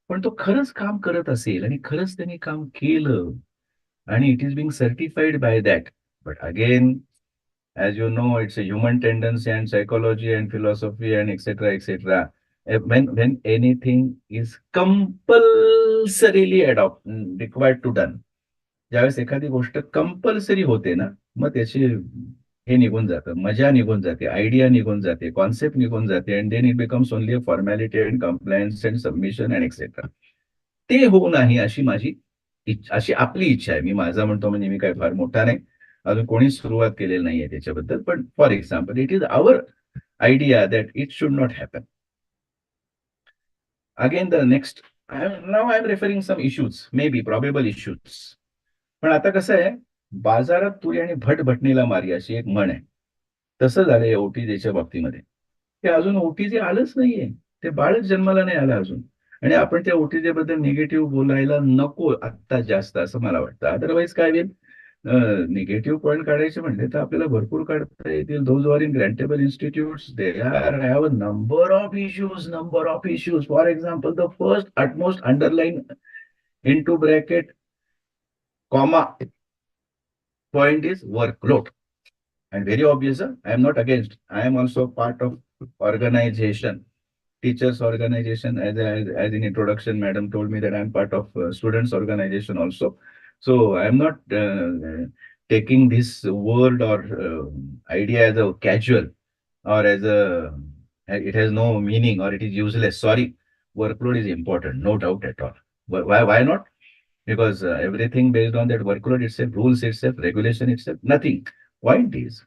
पण तो खरंच काम करत असेल आणि खरंच त्यांनी काम केलं आणि it is being certified by that. But again, as you know, it's a human tendency and psychology and philosophy and etc. etc. When anything is compulsorily required to done, ज्यावेळेस एखादी गोष्ट कंपल्सरी होते ना, मग त्याची हे निघून जातं, मजा निघून जाते, आयडिया निघून जाते, कॉन्सेप्ट निघून जाते, and then it becomes only a formality and compliance and submission and etcetera. ते होऊ नाही अशी माझी इच्छा, अशी आपली इच्छा आहे. मी माझा म्हणतो म्हणजे मी काय फार मोठा नाही, अजून कोणी सुरुवात केलेली नाहीये त्याच्याबद्दल. पण for example, it is our idea that it should not happen. Again the next, now I am referring some issues, may be probable issues. पण आता कसं आहे, बाजारात तुरी आणि भटभटणीला मारी अशी एक म्हण आहे. तसं झालंय ओटीजेच्या बाबतीमध्ये. ते अजून ओटीजे आलंच नाहीये, ते बाळच जन्माला नाही आलं अजून. आणि आपण त्या ओटीजे बद्दल निगेटिव्ह बोलायला नको आत्ता जास्त, असं मला वाटतं. अदरवाईज काय होईल, निगेटिव्ह पॉईंट काढायचे म्हणले तर आपल्याला भरपूर काढता येतील. Those are in grantable institutes, they are have a number of issues. For example, the first utmost underline into bracket comma point is workload. And very obvious, I am not against. I am also part of organization, teachers organization. As in introduction, madam told me that I am part of students organization also. So I am not taking this word or idea as a casual or as a, it has no meaning or it is useless. Sorry, workload is important, no doubt at all. Why not? Because everything based on that workload itself, rules itself, regulation itself, nothing. Point is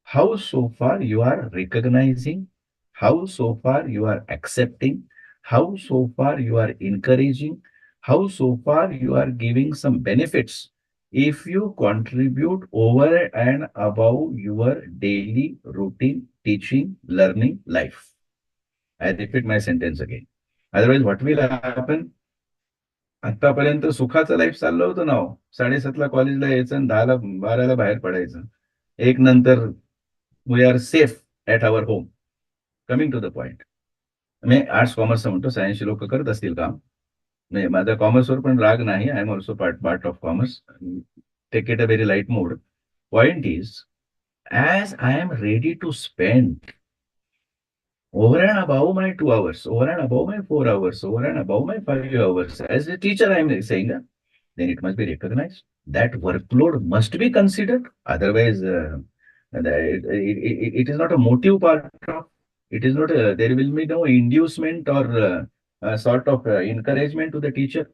how so far you are recognizing, how so far you are accepting, how so far you are encouraging, how so far you are giving some benefits if you contribute over and above your daily routine teaching, learning life. I repeat my sentence again. Otherwise, what will happen? आतापर्यंत सुखाचं life चाललं होतं ना. 7:30ला कॉलेजला यायचं आणि 10ला 12ला बाहेर पडायचं. एक नंतर we are safe at our home. Coming to the point, मी आर्ट्स कॉमर्स म्हणतो, सायन्सचे लोक करत असतील काम, नाही माझा कॉमर्सवर पण राग नाही. I am also part of commerce. Take it a very light mode. Point is, as I am ready to spend over and above my 2 hours, over and above my 4 hours, over and above my 5 hours, as a teacher I am saying, then it must be recognized. That workload must be considered. Otherwise, it is not a motive part of, it is not a, there will be no inducement or sort of encouragement to the teacher.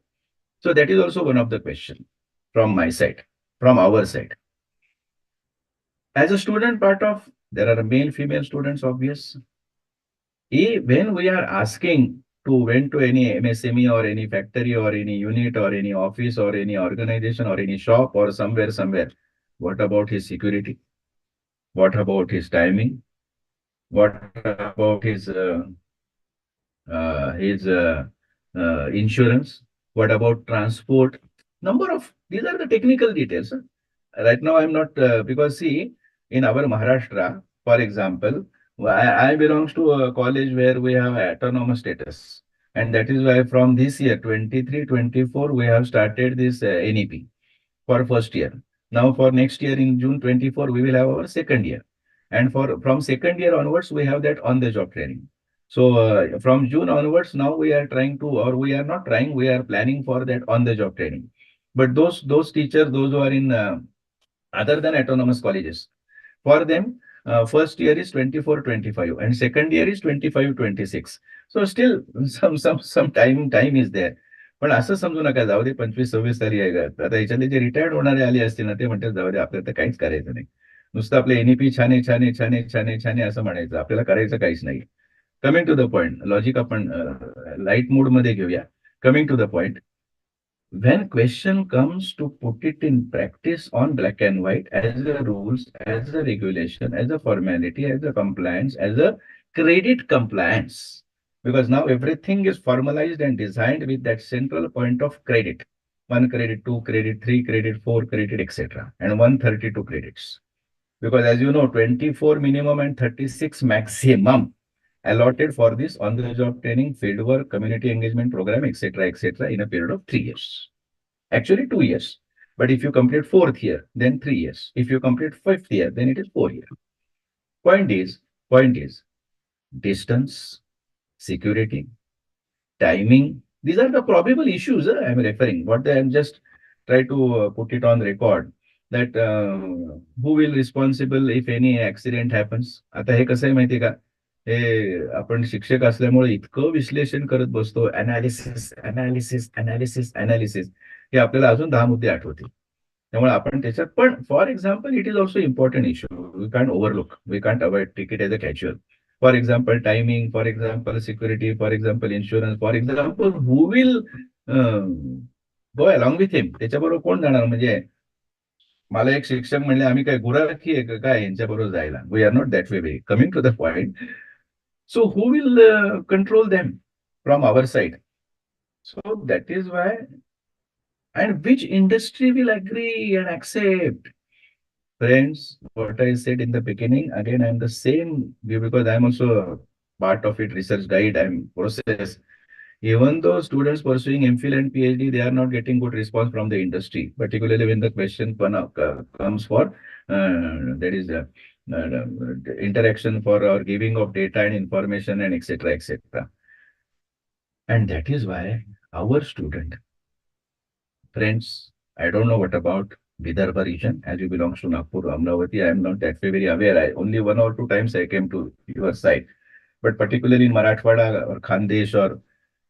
So that is also one of the question from my side, from our side. As a student part of, there are male, female students, obvious. When we are asking to went to any MSME or any factory or any unit or any office or any organization or any shop or somewhere, what about his security? What about his timing? What about his insurance? What about transport? Number of, these are the technical details. Right now I'm not, because see, in our Maharashtra, for example, I belongs to a college where we have autonomous status. And that is why from this year, 23-24, we have started this NEP for first year. Now for next year in June 24, we will have our second year. And from second year onwards, we have that on-the-job training. So from June onwards, now we are trying to, or we are not trying, we are planning for that on-the-job training. But those teachers, those who are in other than autonomous colleges, for them, first year is 24-25 and second year is 25-26. So still some time is there. पण असं समजू नका जाऊ दे 25-26 साली आहे. आता याच्यातले जे retired होणारे आले असतील ना, ते म्हणतात जाऊ दे आपल्याला तर काहीच करायचं नाही, नुसतं आपलं एनईपी छान आहे असं म्हणायचं, आपल्याला करायचं काहीच नाही. Coming to the point, logic आपण लाईट मोड मध्ये घेऊया. Coming to the point, when question comes to put it in practice on black and white as a rules, as a regulation, as a formality, as a compliance, as a credit compliance, because now everything is formalized and designed with that central point of credit. One credit, two credit, three credit, four credit, etc. and 132 credits. Because as you know, 24 minimum and 36 maximum allotted for this on-the-job training, fieldwork, community engagement program, etc., in a period of 3 years. Actually, 2 years. But if you complete fourth year, then 3 years. If you complete fifth year, then it is 4 years. Point is, point is, distance, security, timing. These are the probable issues I am referring. What I am just try to put it on record that who will responsible if any accident happens. आता हे कसं आहे माहिती आहे का? हे आपण शिक्षक असल्यामुळे इतकं विश्लेषण करत बसतो, अनालिसिस अनालिसिस अनालिसिस अनालिसिस, हे आपल्याला अजून 10 मुद्दे आठवतील. त्यामुळे आपण त्याच्यात पण for example it is also important issue. We can't overlook, we can't avoid take it as a casual. For example, timing, for example, security, for example, insurance, for example, who will go along with him? त्याच्याबरोबर कोण जाणार? म्हणजे मला एक शिक्षक म्हणले, आम्ही काय गुराखी आहे का काय यांच्याबरोबर जायला? We are not that way. Coming to the point, so who will control them from our side? So that is why, and which industry will agree and accept? Friends, what I said in the beginning, again, I'm the same, because I'm also part of it, research guide, I'm process. Even though students pursuing MPhil and PhD, they are not getting good response from the industry, particularly when the question comes for that is interaction for or giving of data and information and etc., etc. And that is why our student, friends, I don't know what about Vidarbha region, as you belongs to Nagpur, Amravati, I am not that very aware. Only 1 or 2 times I came to your side. But particularly in Marathwada or Khandesh, or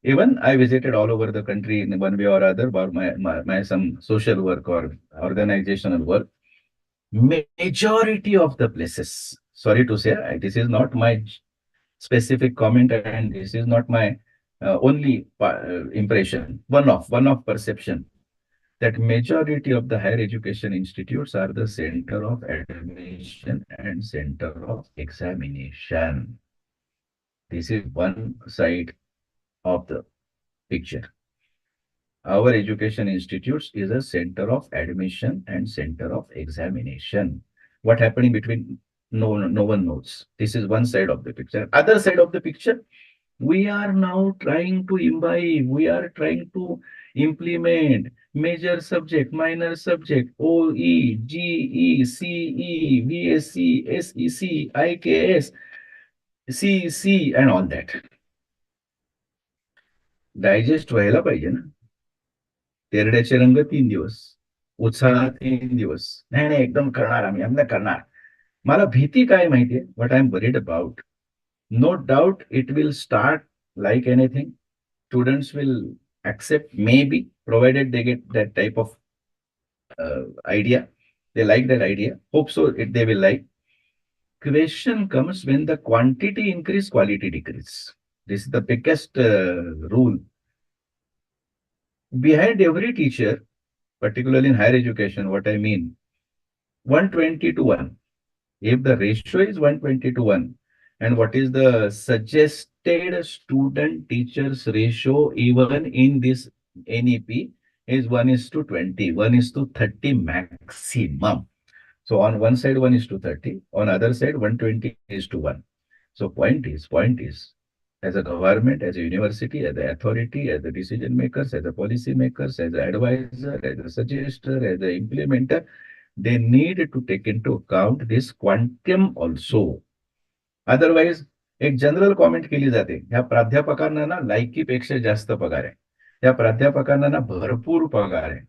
even I visited all over the country in one way or other for my some social work or organizational work. Majority of the places, sorry to say, this is not my specific comment and this is not my only impression, one of perception, that majority of the higher education institutes are the center of admission and center of examination. This is one side of the picture. Our education institutes is a center of admission and center of examination. What happening between, no one knows. This is one side of the picture. Other side of the picture, we are now trying to imbibe, we are trying to implement major subject, minor subject, OE, GE, CE, VSC, SEC, IKS, CC and all that. Digest व्हायला पाहिजे ना. तेरड्याचे रंग 3 दिवस, उत्साह 3 दिवस, नाही नाही एकदम करणार आम्ही करणार. मला भीती काय माहितीये, what I am worried about? No doubt it will start like anything. Students will accept, maybe, provided they get that type of idea. They like that idea. Hope so, they will like. Question comes when the quantity increase, quality decrease. This is the biggest rule. Behind every teacher, particularly in higher education, what I mean, 120 to 1. If the ratio is 120 to 1, and what is the suggested student teachers ratio even in this NEP is 1:20, 1:30 maximum. So on one side 1:30, on other side 120:1. So point is, as a government, as a university, as an authority, as the decision makers, as the policy makers, as an advisor, as a suggester, as an implementer, they need to take into account this quantum also. Otherwise एक general comment केली जाते, ह्या प्राध्यापकांना ना लायकीपेक्षा जास्त पगार आहे, त्या प्राध्यापकांना ना भरपूर पगार आहे.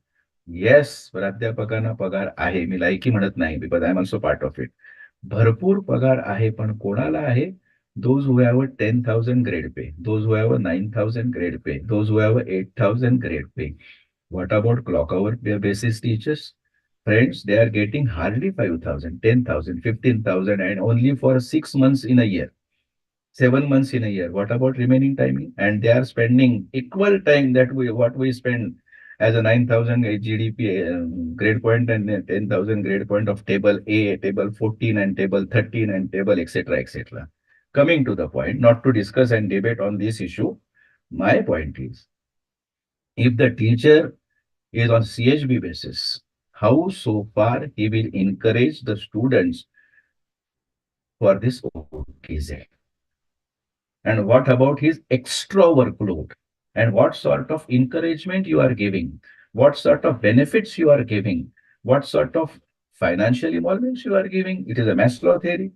येस, प्राध्यापकांना पगार आहे, मी लायकी म्हणत नाही, because I am also part of it. भरपूर पगार आहे, पण कोणाला आहे? Those who have 10,000 grade pay, those who have 9,000 grade pay, those who have 8,000 grade pay. What about clock hour basis teachers? Friends, they are getting hardly 5,000, 10,000, 15,000, and only for 6 months in a year, 7 months in a year. What about remaining timing? And they are spending equal time that what we spend as a 9,000 GDP grade point and 10,000 grade point of table A, table 14 and table 13 and table etc. etc. Coming to the point, not to discuss and debate on this issue, my point is, if the teacher is on CHB basis, how so far he will encourage the students for this OTZ? And what about his extra workload? And what sort of encouragement you are giving? What sort of benefits you are giving? What sort of financial involvements you are giving? It is a Maslow theory.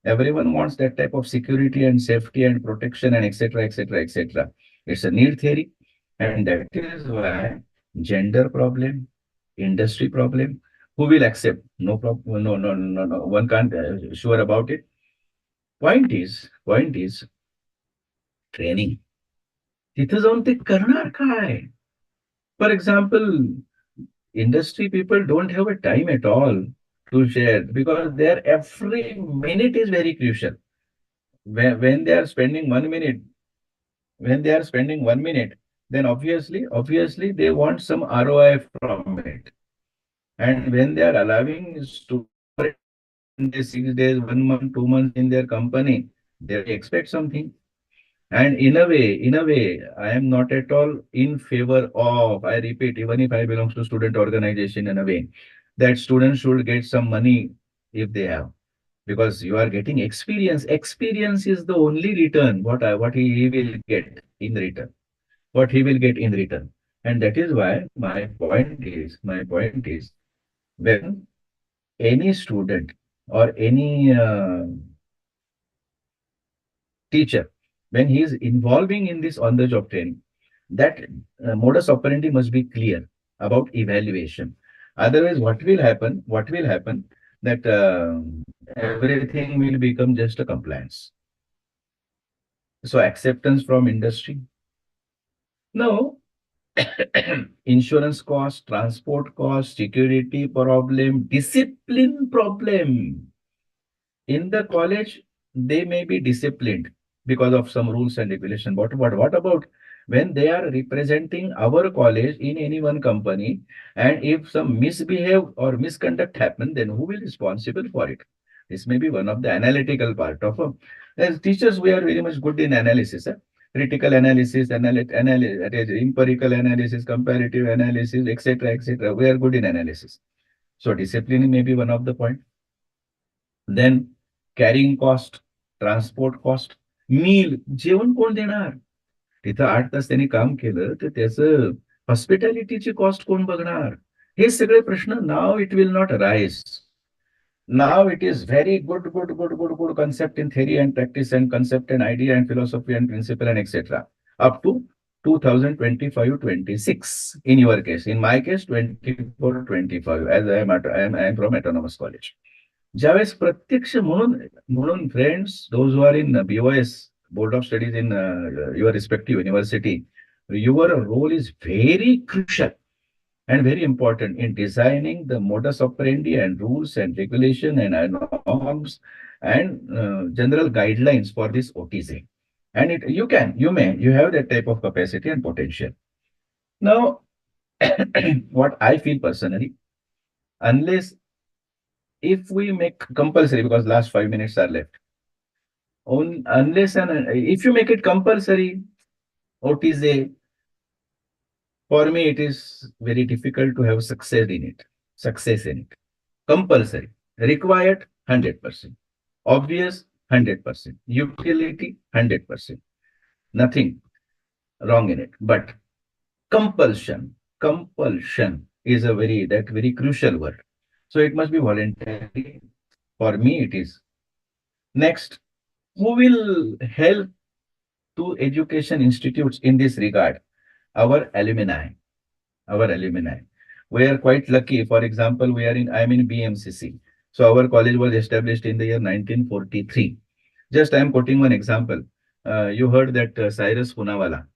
Everyone wants that type of security and safety and protection and etc. etc. etc. It's a need theory. And that is why gender problem, industry problem, who will accept? No problem. No, no, no, no. One can't sure about it. Point is training. तिथं जाऊन ते करणार काय? For example, industry people don't have a time at all to share because their every minute is very crucial. When they are spending 1 minute, then obviously they want some ROI from it. And when they are allowing to 6 days, 1 month, 2 months in their company, they expect something. And in a way, I am not at all in favor of, I repeat, even if I belong to student organization in a way, that students should get some money if they have, because you are getting experience. Experience is the only return, what he will get in return. What he will get in return. And that is why my point is, when any student or any teacher, when he is involving in this on-the-job training, that modus operandi must be clear about evaluation. Otherwise, what will happen? That everything will become just a compliance. So acceptance from industry. No. Insurance cost, transport cost, security problem, discipline problem. In the college, they may be disciplined because of some rules and regulation. But what about when they are representing our college in any one company, and if some misbehave or misconduct happen, then who will be responsible for it? This may be one of the analytical part of as teachers, we are very much good in analysis. Critical analysis, empirical analysis, comparative analysis, etc., etc. We are good in analysis. So discipline may be one of the point. Then carrying cost, transport cost, meal, जेवण कोण देणार? तिथं 8 तास त्यांनी काम केलं तर त्याचं हॉस्पिटॅलिटीची cost कोण बघणार? हे सगळे प्रश्न now it will not arise. Now it is very good concept in theory and practice and concept and idea and philosophy and principle and etc. Up to 2025-26 in your case. In my case, 24-25 as I am from autonomous college. ज्यावेळेस प्रत्यक्ष म्हणून friends, those who are in BOS, Board of Studies in your respective university, your role is very crucial and very important in designing the modus operandi and rules and regulation and norms and general guidelines for this OTZ. And you have that type of capacity and potential. Now, what I feel personally, if we make compulsory, because last 5 minutes are left, if you make it compulsory, OTZ, for me, it is very difficult to have success in it. Compulsory. Required, 100%. Obvious, 100%. Utility, 100%. Nothing wrong in it. But compulsion is a very crucial word. So it must be voluntary. For me, it is. Next, who will help to education institutes in this regard? Our alumni. We are quite lucky. For example, I am in BMCC. So our college was established in the year 1943. Just I am quoting one example. You heard that Cyrus Poonawalla,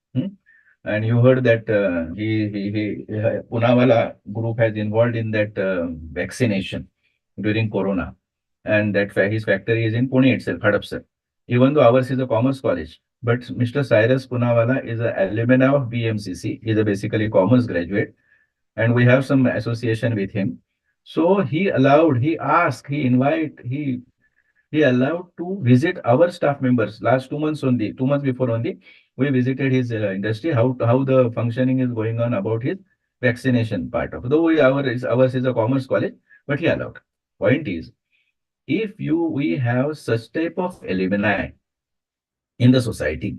and you heard that Poonawalla group has involved in that vaccination during Corona, and that his factory is in Pune itself, Hadapsar. Even though ours is a commerce college, but Mr. Cyrus Punawala is an alumni of BMCC. He's a basically commerce graduate, and we have some association with him. So he allowed, he asked, he allowed to visit our staff members last 2 months only, 2 months before only. We visited his industry, how the functioning is going on about his vaccination part of. Though ours is a commerce college, but he allowed. Point is, if we have such type of alumni in the society,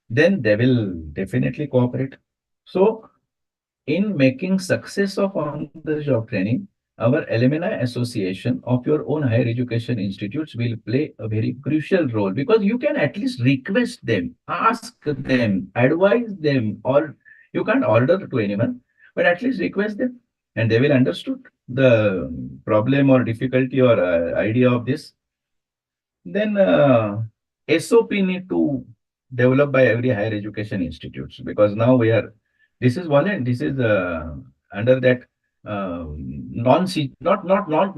then they will definitely cooperate. So in making success of on-the-job training, our alumni association of your own higher education institutes will play a very crucial role, because you can at least request them, ask them, advise them, or you can't order to anyone, but at least request them, and they will understood the problem or difficulty or idea of this. Then SOP need to develop by every higher education institutes, because now this is under that non C not non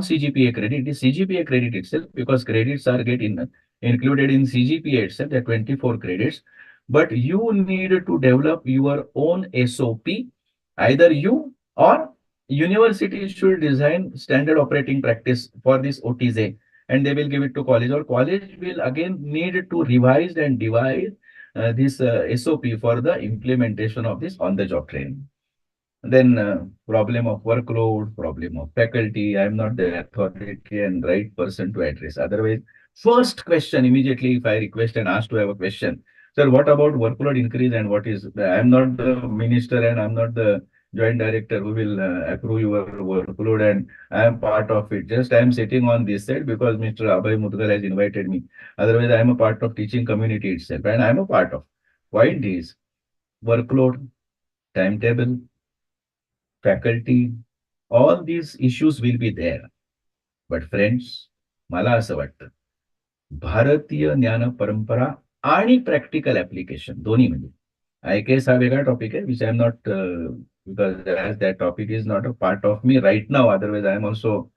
CGPA credit. It is CGPA credit itself, because credits are included in CGPA itself, the 24 credits. But you need to develop your own SOP, either you or university should design standard operating practice for this OTZ, and they will give it to college, or college will again need to revise and devise this SOP for the implementation of this on-the-job training. Then problem of workload, problem of faculty. I am not the authority and right person to address. Otherwise, first question immediately, if I request and ask to have a question, sir, what about workload increase and what is? I am not the minister and I am not the joint director who will approve your workload, and I am part of it. Just I am sitting on this side because Mr. Abhay Mudgal has invited me. Otherwise, I am a part of teaching community itself, and I am a part of. Point is, workload, timetable, faculty, all these issues will be there. But friends, मला असं वाटतं, भारतीय ज्ञान परंपरा आणि practical application दोन्ही, म्हणजे IKS हा वेगळा टॉपिक आहे, which I am not, because as that topic is not a part of me right now, otherwise I am also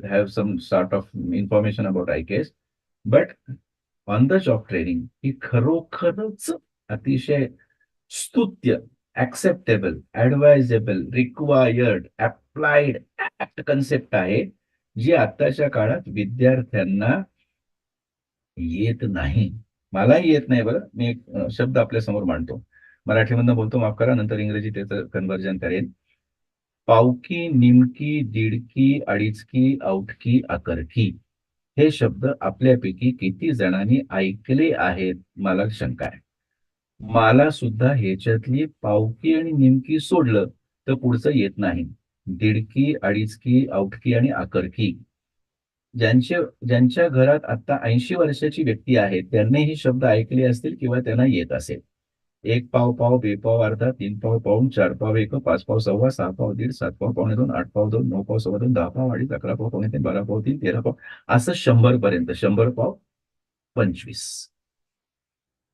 have some sort of information about IKS. But on the job training ही खरोखरच अतिशय स्तुत्य, acceptable, advisable, required, applied act concept आहे, जी आताच्या काळात विद्यार्थ्यांना येत नाही. मलाही येत नाही. बरं, मी एक शब्द आपल्या समोर मांडतो, मराठीमधनं बोलतो, माफ करा, नंतर इंग्रजी त्याचं कन्व्हर्जन करेन. पावकी, निमकी, दीडकी, अडीचकी, औटकी, अकरकी हे शब्द आपल्यापैकी किती जणांनी ऐकले आहेत, मला शंका आहे. मला सुद्धा ह्याच्यातली पावकी आणि निमकी सोडलं तर पुढचं येत नाही. दीडकी, अडीचकी, औटकी आणि अकरकी, ज्यांच्या घरात आता 80 वर्षाची व्यक्ती आहे त्यांनी हे शब्द ऐकले असतील किंवा त्यांना येत असेल. 1 पाव, पाव, 2 पाव, अर्धा, 3 पाव, पाऊण, 4 पाव, 1, 5 पाव, सव्वा, 6 पाव, दीड, 7 पाव, पावणे 2, 8 पाव 2, 9 पाव, सव्वा 2, 10 पाव, अडीच, 11 पाव, पावणे 3, 12 पाव 3, 13 पाव, असं 100 पर्यंत. 100 पाव 25,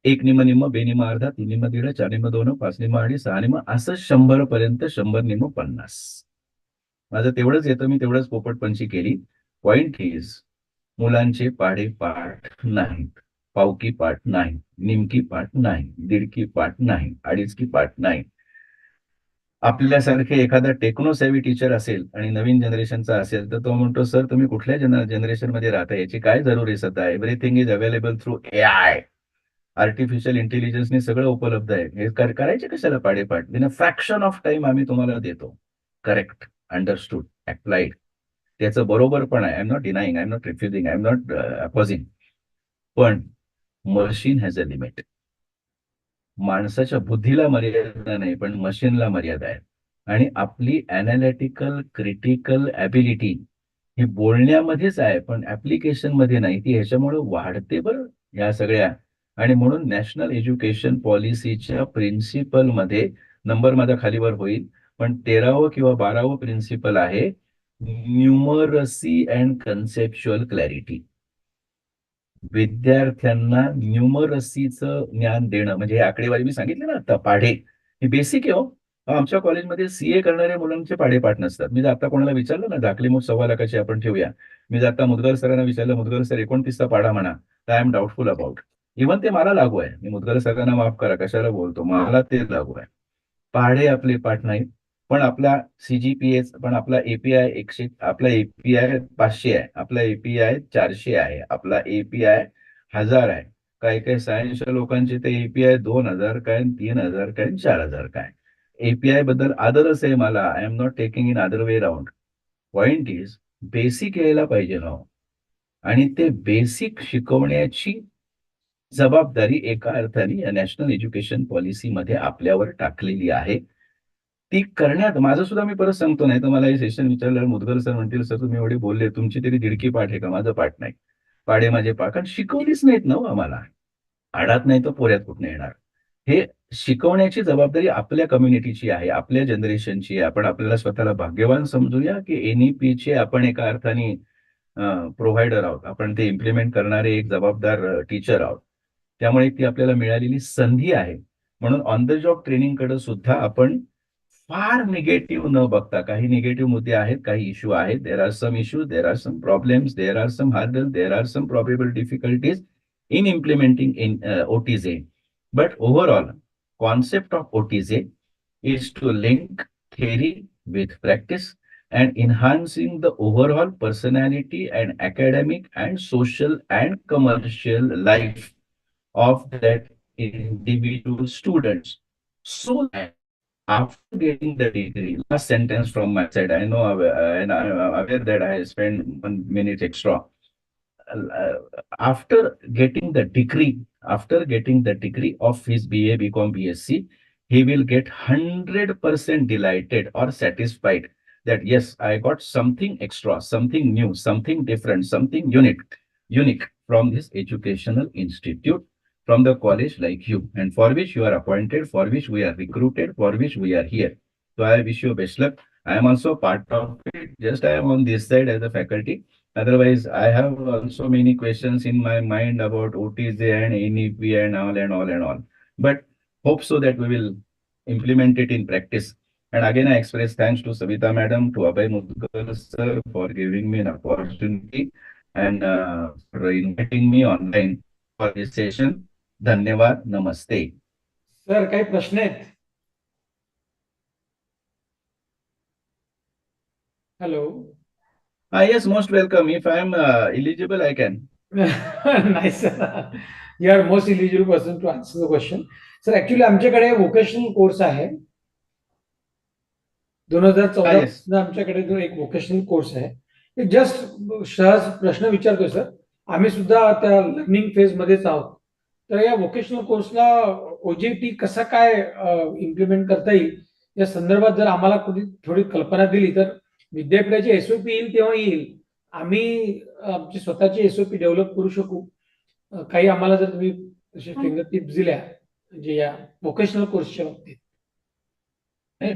1 निम निम, 2 निम अर्धा, 3 निम दीड, 4 निम 2, 5 निम अडीच, 6 निम, असं 100 पर्यंत. 100 निम 50. माझं तेवढंच येतं, मी तेवढंच पोपटपंची केली. पॉइंट इज, मुलांचे पाढे पाठ नाहीत, पावकी पाठ नाही, निमकी पाठ नाही, दीडकी पाठ नाही, अडीचकी पाठ नाही. आपल्यासारखे एखादा टेक्नोसेव्ही टीचर असेल आणि नवीन जनरेशनचा असेल तर तो म्हणतो, सर तुम्ही कुठल्या जनरेशन मध्ये राहता, याची काय जरुरी सध्या, everything is available through AI, artificial इंटेलिजन्सने सगळं उपलब्ध आहे, हे करायचे कशाला पाडेपाठ, in a fraction of time आम्ही तुम्हाला देतो. करेक्ट, अंडरस्टूड, अप्लाइड, त्याचं बरोबर पण आहे. I am not denying, I am not refusing, I am not opposing, पण मशीन हॅज अ लिमिट. माणसाच्या बुद्धीला मर्यादा नाही, पण मशीनला मर्यादा आहे. आणि आपली अनालिटिकल क्रिटिकल ॲबिलिटी ही बोलण्यामध्येच आहे, पण ऍप्लिकेशन मध्ये नाही. ती ह्याच्यामुळे वाढते बरं या सगळ्या. आणि म्हणून नॅशनल एज्युकेशन पॉलिसीच्या प्रिन्सिपल मध्ये, नंबर माझा खालीवर होईल, पण 13वं किंवा 12वं प्रिन्सिपल आहे, न्यूमरसी अँड कन्सेप्च्युअल क्लॅरिटी. विद्यार्थ्यांना न्यूमरसीचं ज्ञान देणं, म्हणजे हे आकडेवारी मी सांगितले ना आता, पाढे हे बेसिक आहे. हो, आमच्या कॉलेजमध्ये CA करणाऱ्या मुलांचे पाढेपाठ नसतात. मी आता कोणाला विचारलं ना, दाखलेमूळ 1.25 लाखाची आपण ठेवूया, मी आता मुदगल सरांना विचारलं, मुदगल सर 29चा पाढा म्हणा, तर I am doubtful about. Even ते मला लागू आहे. मी मुद्गल सरांना माफ करा, कशाला बोलतो, मला ते लागू आहे. पहाडे आपले पाठ नाहीत, पण आपला CGPA, पण आपला API 100, आपला API 500 आहे, आपला API 400 आहे, आपला API 1000 आहे. काही काही सायन्सच्या लोकांचे ते API 2000 काय, 3000 काय, 4000 काय. API बद्दल आदरच आहे मला. I am not taking in other way round. Point is basic यायला पाहिजे ना हो. आणि ते बेसिक शिकवण्याची जबाबदारी एका अर्थाने नॅशनल एज्युकेशन पॉलिसीमध्ये आपल्यावर टाकलेली आहे. ती करण्यात माझं सुद्धा, मी परत सांगतो, नाही तर मला हे सेशन विचारल्यावर मुदगल सर म्हणतील, सर तुम्ही एवढे बोलले, तुमची तरी दिडकी पाठ आहे का? माझं पाठ नाही. पाडे माझे पाठ, कारण शिकवलीच नाहीत ना हो आम्हाला. आडात नाही तर पोऱ्यात कुठून येणार? हे शिकवण्याची जबाबदारी आपल्या कम्युनिटीची आहे, आपल्या जनरेशनची आहे. आपण आपल्याला स्वतःला भाग्यवान समजूया की NEPचे आपण एका अर्थाने प्रोव्हायडर आहोत. आपण ते इम्प्लिमेंट करणारे एक जबाबदार टीचर आहोत. त्यामुळे ती आपल्याला मिळालेली संधी आहे. म्हणून ऑन द जॉब ट्रेनिंगकडे सुद्धा आपण फार निगेटिव्ह न बघता, काही निगेटिव्ह मुद्दे आहेत, काही इश्यू आहेत. There are some issues, there are some problems, there are some hurdle, there are some probable difficulties in implementing in OTJ. But overall, concept of OTJ is to link theory with practice and enhancing the overall personality and academic and social and commercial life of that individual students. So that after getting the degree, last sentence from my side, I know and I'm aware that I spent 1 minute extra. After getting the degree, of his BA, BCom, BSc, he will get 100% delighted or satisfied that yes, I got something extra, something new, something different, something unique from this educational institute, from the college like you, and for which you are appointed, for which we are recruited, for which we are here. So I wish you best luck. I am also part of it. Just I am on this side as a faculty. Otherwise, I have also many questions in my mind about OTJ and NEP and all and all and all. But hope so that we will implement it in practice. And again, I express thanks to Savita Madam, to Abhay Mudgal sir for giving me an opportunity and for inviting me online for this session. Dhanyavad. Namaste. Sir काही प्रश्न आहेत? Hello. Yes, most welcome. If I am eligible, I can. नाही sir, you are most eligible person to answer the question. Sir actually आमच्याकडे vocational course आहे. 2014 आमच्याकडे जो एक vocational course आहे, जस्ट सहज प्रश्न विचारतोय सर. आम्ही सुद्धा त्या लर्निंग फेज मध्येच आहोत. तर या व्होकेशनल कोर्सला OJT कसा काय इम्प्लिमेंट करता येईल या संदर्भात जर आम्हाला कुठे थोडी कल्पना दिली तर विद्यापीठाची SOP येईल तेव्हा येईल, आम्ही आमची स्वतःची SOP डेव्हलप करू शकू. काही आम्हाला जर तुम्ही फिंगर टिप्स दिल्या म्हणजे या व्होकेशनल कोर्सच्या बाबतीत.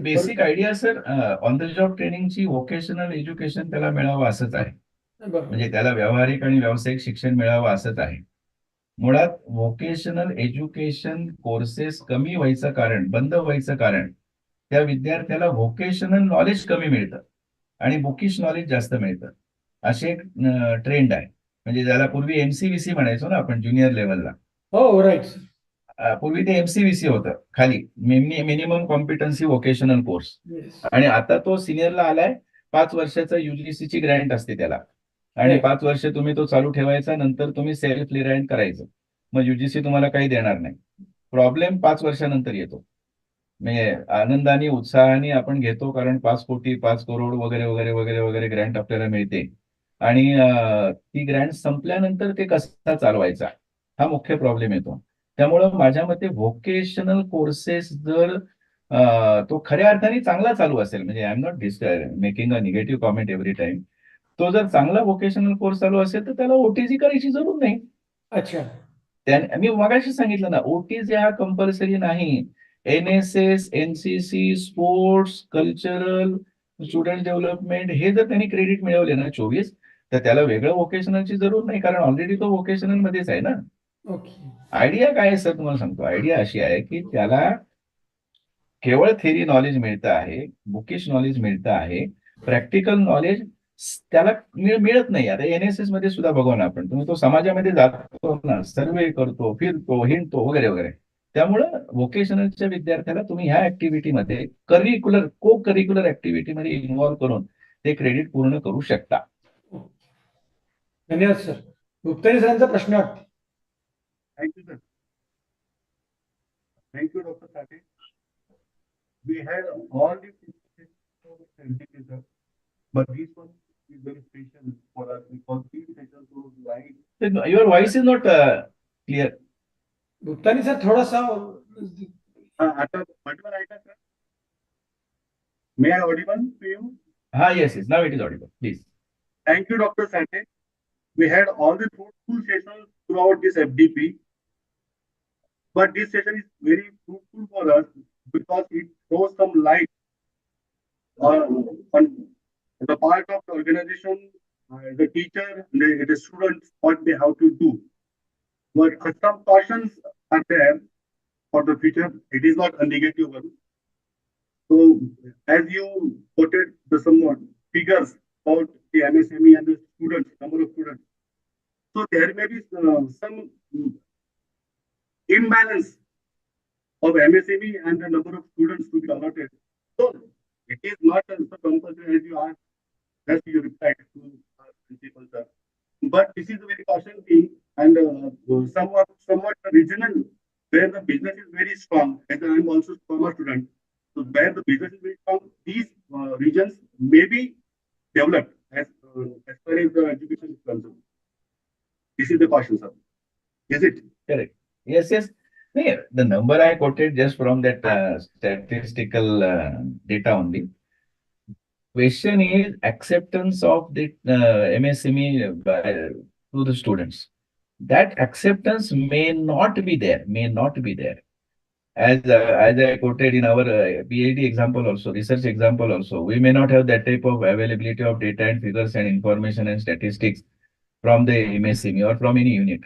Basic idea sir, on the job ट्रेनिंगची व्होकेशनल एज्युकेशन त्याला मिळावं असंच आहे. म्हणजे त्याला व्यावहारिक आणि व्यावसायिक शिक्षण मिळावं असंच आहे. मुळात व्होकेशनल एज्युकेशन कोर्सेस कमी व्हायचं कारण, बंद व्हायचं कारण, त्या विद्यार्थ्याला व्होकेशनल नॉलेज कमी मिळतं आणि बुकिश नॉलेज जास्त मिळतं. असे एक ट्रेंड आहे. म्हणजे ज्याला पूर्वी MCVC म्हणायचो ना आपण ज्युनियर लेवलला. हो राईट. पूर्वी ते MCVC होतं खाली, मिनिमम कॉम्पिटन्सी व्होकेशनल कोर्स. आणि आता तो सिनियरला आलाय. 5 वर्षाचा UGCची ग्रँट असते त्याला, आणि 5 वर्ष तुम्ही तो चालू ठेवायचा, नंतर तुम्ही सेल्फ रिलायंट करायचं. मग UGC तुम्हाला काही देणार नाही. प्रॉब्लेम 5 वर्षानंतर येतो. म्हणजे आनंदाने उत्साहाने आपण घेतो, कारण 5 कोटी 5 करोड वगैरे वगैरे वगैरे वगैरे ग्रँट आपल्याला मिळते. आणि ती ग्रँट संपल्यानंतर ते कसा चालवायचा, हा मुख्य प्रॉब्लेम येतो. त्यामुळं माझ्या मते व्होकेशनल कोर्सेस जर तो खऱ्या अर्थाने चांगला चालू असेल, म्हणजे I am not making a negative comment every time, तो जर चांगला व्होकेशनल कोर्स चालू असेल तर त्याला OTJ करायची जरूर नाही. अच्छा. मी मगाशी सांगितलं ना, OTJ हा कंपल्सरी नाही. NSS, NCC, sports, cultural, student development, हे जर त्यांनी क्रेडिट मिळवले ना 24, तर त्याला वेगळं व्होकेशनलची जरूर नाही, कारण ऑलरेडी तो व्होकेशनल मध्येच आहे ना. ओके. आयडिया काय आहे सर, तुम्हाला सांगतो. आयडिया अशी आहे की त्याला केवळ थेरी नॉलेज मिळतं आहे, बुकिश नॉलेज मिळतं आहे. प्रॅक्टिकल नॉलेज त्याला मिळत नाही. आता NSS मध्ये सुद्धा बघू ना आपण, तुम्ही तो समाजामध्ये जातो ना, सर्वे करतो, फिरतो, हिंडतो वगैरे वगैरे. त्यामुळं व्होकेशनलच्या विद्यार्थ्याला तुम्ही ह्या ऍक्टिव्हिटीमध्ये को करिक्युलर ऍक्टिव्हिटीमध्ये इन्व्हॉल्व्ह करून ते क्रेडिट पूर्ण करू शकता. धन्यवाद सर. गुप्तानी सरांचा प्रश्न वाटते. Thank you, sir. Thank you, Dr. Sati. We had all the FDP, sir, but this one is very special for us because these sessions were live. Your voice is not clear. Guptani sir थोडासा आता audible आहे का, sir? May I audible to you? Yes, now it is audible. Please. Thank you, Dr. Sati. We had all the fruitful sessions throughout this FDP, but this session is very fruitful for us because it throws some light on the part of the organization, the teacher, the students, what they have to do. But some cautions are there for the future. It is not a negative one. So, as you quoted the somewhat figures about the MSME and the students, number of students. So there may be some imbalance of MSME and the number of students to be allotted. So it is not so compulsory as you asked, as you replied to our principal, sir. But this is a very caution thing and somewhat regional where the business is very strong. And I am also a former student. So where the business is very strong, these regions may be developed as far as the education is concerned. This is the caution, sir. Is it? Correct. Yes. The number I quoted just from that statistical data only. Question is acceptance of the MSME to the students. That acceptance may not be there. As I quoted in our PhD example also, research example also, we may not have that type of availability of data and figures and information and statistics from the MSME or from any unit.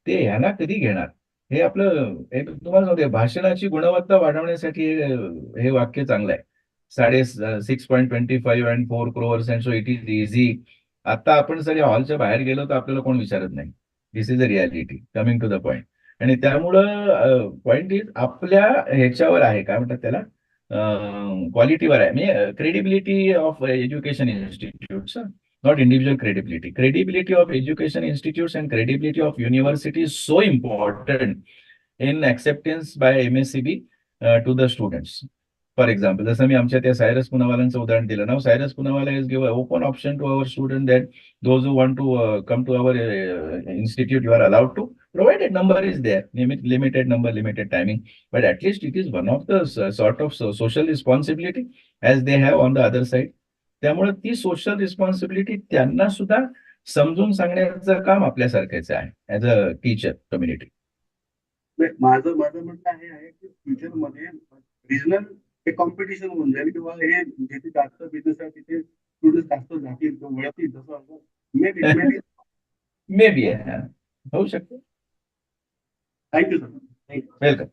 ते ह्याला कधी घेणार? हे आपलं तुम्हाला सांगते, भाषणाची गुणवत्ता वाढवण्यासाठी हे वाक्य चांगलं आहे. 6.25 and 4 crores and so it is easy. आता आपण सगळे हॉलच्या बाहेर गेलो तर आपल्याला कोण विचारत नाही. This is a reality, coming to the point. आणि त्यामुळं पॉइंट इज आपल्या ह्याच्यावर आहे, काय म्हणतात त्याला, क्वालिटीवर आहे. म्हणजे credibility of education institutes, not individual credibility. Credibility of education institutes and credibility of university is so important in acceptance by MSCB to the students. For example, जसं मी आमच्या त्या सायरस पुनावालांचं उदाहरण दिलं ना, Cyrus Poonawalla has given open option to our student that those who want to come to our institute, you are allowed to, provided number is there, limited number, limited timing, but at least it is one of the sort of social responsibility as they have on the other side. त्यामुळे ती social responsibility त्यांना सुद्धा समजून सांगण्याचं काम आपल्यासारख्याचं आहे as a teacher community. माझं म्हणणं आहे की फ्युचर मध्ये रिजनल हे कॉम्पिटिशन होऊन जाईल किंवा हे जिथे जास्त बिझनेस आहे तिथे स्टुडंट जास्त जातील किंवा वळतील, जसं मे बी होऊ शकतं. Thank you sir. Welcome.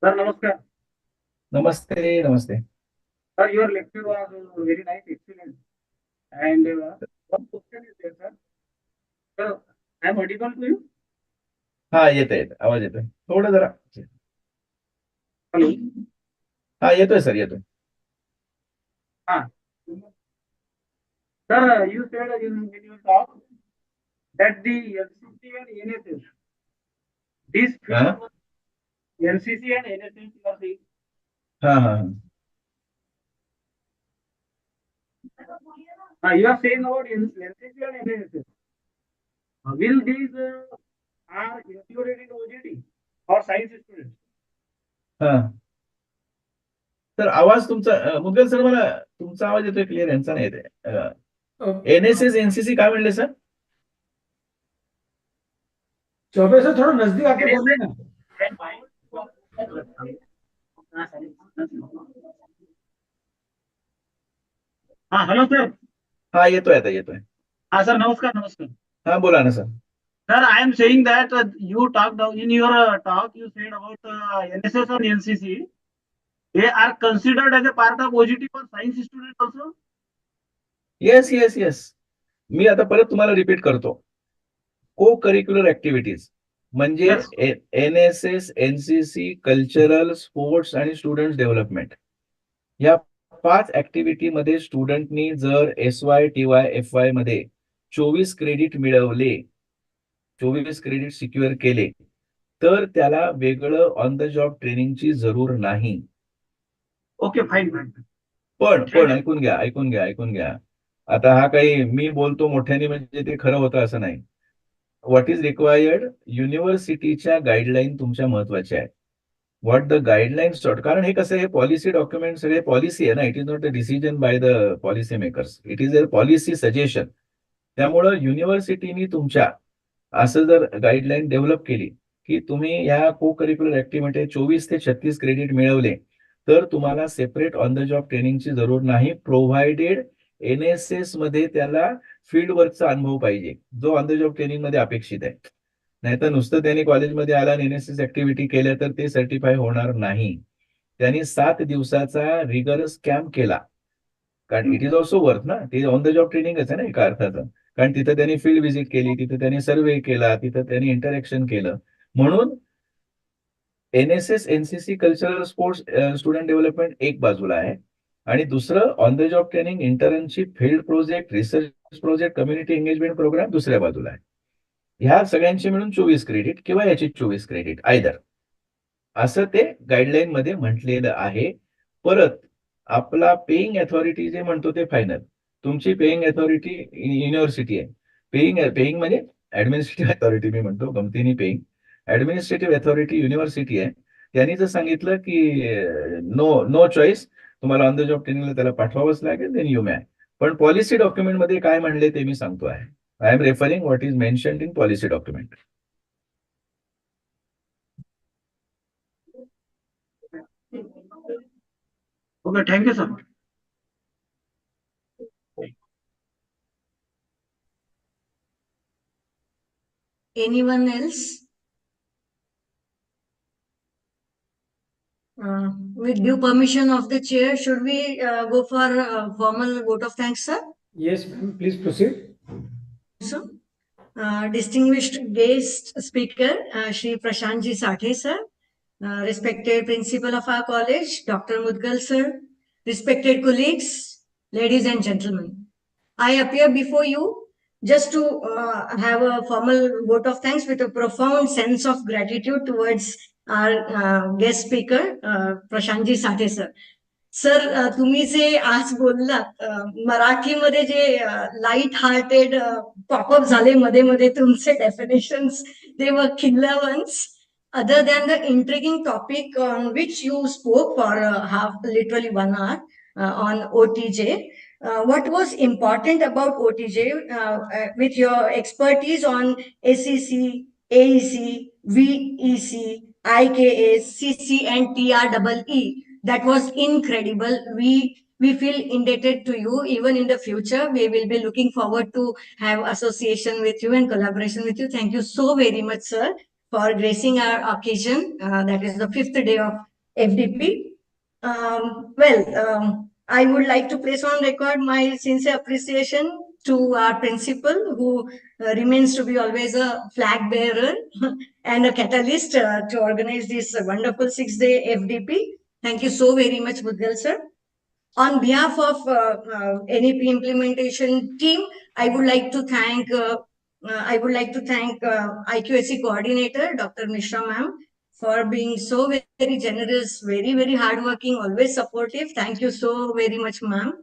Sir, namaskar. Namaste. Sir, your lecture was very nice, excellent. And one question is there, sir. Sir, I am audible to you? येतोय, आवाज येतोय थोडं जरा. Hello. येतोय सर, येतोय. Sir, you said in your talk that the LCC and NSS, these LCC and NSS, you are saying? You are saying about LCC and NSS. Will these are included in OJT or science students? Sir आवाज तुमचा, Mudgal sir, मला तुमचा आवाज येतोय clear, यांचा नाही येते. NSS NCC काय म्हणले सर? चौबे सर थोड़ा नजदीक आके बोलिए ना. Hello sir. येतोय आता, येतोय. सर, नमस्कार. बोला ना sir. Sir, I am saying that you talked in your talk. You said about NSS and NCC. They are considered as a part of OGT for science students also. Yes yes yes. मी आता परत तुम्हाला repeat करतो. Co curricular activities म्हणजे Yes. NSS, NCC, cultural, sports आणि student development या 5 activity मध्ये स्टुडंटनी जर SY, TY, FY मध्ये 24 क्रेडिट मिळवले, 24 क्रेडिट सिक्युअर केले, तर त्याला वेगळं ऑन द जॉब ट्रेनिंगची जरूर नाही. Okay, fine, fine. पण ऐकून घ्या. आता हा काही मी बोलतो मोठ्याने म्हणजे ते खरं होतं असं नाही. व्हॉट इज रिक्वायर्ड, युनिव्हर्सिटीच्या गाईडलाईन तुमच्या महत्वाच्या आहेत. व्हॉट द गाईडलाईन्स, कारण हे कसं आहे, पॉलिसी डॉक्युमेंट सगळे पॉलिसी आहे ना. It is not a decision by the policy makers, it is a policy suggestion. त्यामुळं युनिव्हर्सिटीनी तुमच्या असं जर गाईडलाईन डेव्हलप केली की तुम्ही ह्या को करिक्युलर ऍक्टिव्हिटी 24 ते 36 क्रेडिट मिळवले, तर तुम्हाला सेपरेट ऑन द जॉब ट्रेनिंगची जरूर नाही, प्रोव्हाइडेड NSS मध्ये त्याला फील्ड वर्कचा अनुभव पाहिजे, जो ऑन द जॉब ट्रेनिंग मध्ये अपेक्षित आहे. नाहीतर नुसतं त्यांनी कॉलेजमध्ये आला आणि NSS ऍक्टिव्हिटी केल्या तर ते सर्टिफाय होणार नाही. त्यांनी 7 दिवसाचा रिगरस कॅम्प केला, कारण इट इज ऑल्सो वर्क ना, ते ऑन द जॉब ट्रेनिंगच आहे ना एका अर्थाचं. कारण तिथं त्यांनी फील्ड व्हिजिट केली, तिथं त्यांनी सर्व्हे केला, तिथं त्यांनी इंटरॅक्शन केलं. म्हणून NSS, NCC, cultural, sports, student development एक बाजूला आहे आणि दुसरं on the job training, internship, field project, research project, community engagement program दुसऱ्या बाजूला आहे. ह्या सगळ्यांची मिळून 24 क्रेडिट किंवा याची 24 क्रेडिट आयदर, असं ते गाईडलाईन मध्ये म्हटलेलं आहे. परत आपला पेईंग अथॉरिटी जे म्हणतो ते फायनल, तुमची पेईंग अथॉरिटी युनिव्हर्सिटी आहे. पेईंग म्हणजे ऍडमिनिस्ट्रेटिव्ह अथॉरिटी मी म्हणतो गमतीने, पेईंग ऍडमिनिस्ट्रेटिव्ह अथॉरिटी युनिव्हर्सिटी आहे. त्यांनी जर सांगितलं की नो चॉईस, तुम्हाला ऑन द जॉब ट्रेनिंगला त्याला पाठवावंच लागेल, देन यू मॅ. पण पॉलिसी डॉक्युमेंट मध्ये काय म्हणले ते मी सांगतो आहे. I am referring what is mentioned in policy document. Okay, thank you, sir. Anyone else? With due permission of the chair, should we go for formal vote of thanks, sir? Yes, ma'am, please proceed. Sir. Distinguished guest speaker, Shri Prashantji Sathe, sir. Respected principal of our college, Dr. Mudgal, sir. Respected colleagues, ladies and gentlemen. I appear before you just to have a formal vote of thanks with a profound sense of gratitude towards our guest speaker, Prashantji Sathe, sir. Sir, तुम्ही जे आज बोललात, मराठीमध्ये जे light hearted popup झाले मध्ये मध्ये तुमचे definitions, they were killer ones. Other than the intriguing topic on which you spoke for literally 1 hour on OTJ, what was important about OTJ with your expertise on SEC, AEC, VEC, IKS, CC and TREE, that was incredible. We feel indebted to you. Even in the future, we will be looking forward to have association with you and collaboration with you. Thank you so very much, sir, for gracing our occasion. That is the 5th day of FDP. I would like to place on record my sincere appreciation to our principal, who remains to be always a flag bearer and a catalyst to organize this wonderful 6-day FDP. Thank you so very much, Mudgal, sir. On behalf of NEP implementation team, I would like to thank IQSC coordinator, Dr. Mishra ma'am, for being so very generous, very, very hardworking, always supportive. Thank you so very much, ma'am.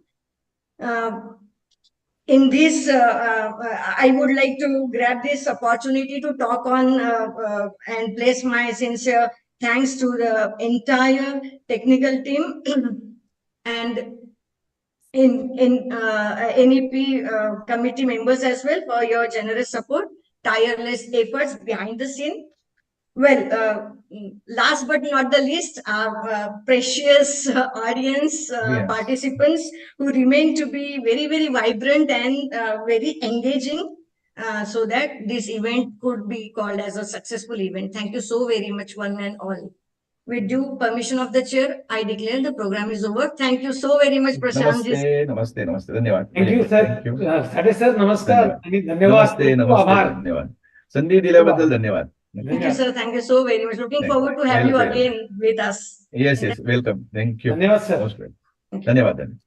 In this, I would like to grab this opportunity to talk on and place my sincere thanks to the entire technical team and in NEP committee members as well for your generous support, tireless efforts behind the scene. Well, last but not the least, our precious audience Yes. participants who remain to be very, very vibrant and very engaging. so that this event could be called as a successful event. Thank you so very much, one and all. With due permission of the chair, I declare the program is over. Thank you so very much, Prashant ji. नमस्ते नमस्ते धन्यवाद. Thank you Very good. Sir. Thank you. Sathe sir नमस्कार धन्यवाद. आणि धन्यवाद. नमस्ते खूप नमस्ते आभार. धन्यवाद. संधी दिल्याबद्दल धन्यवाद. Thank you, sir. Thank you so very much. Looking Thank forward to have you welcome. again with us. Yes, welcome. Thank you. धन्यवाद सर. Most welcome. धन्यवाद.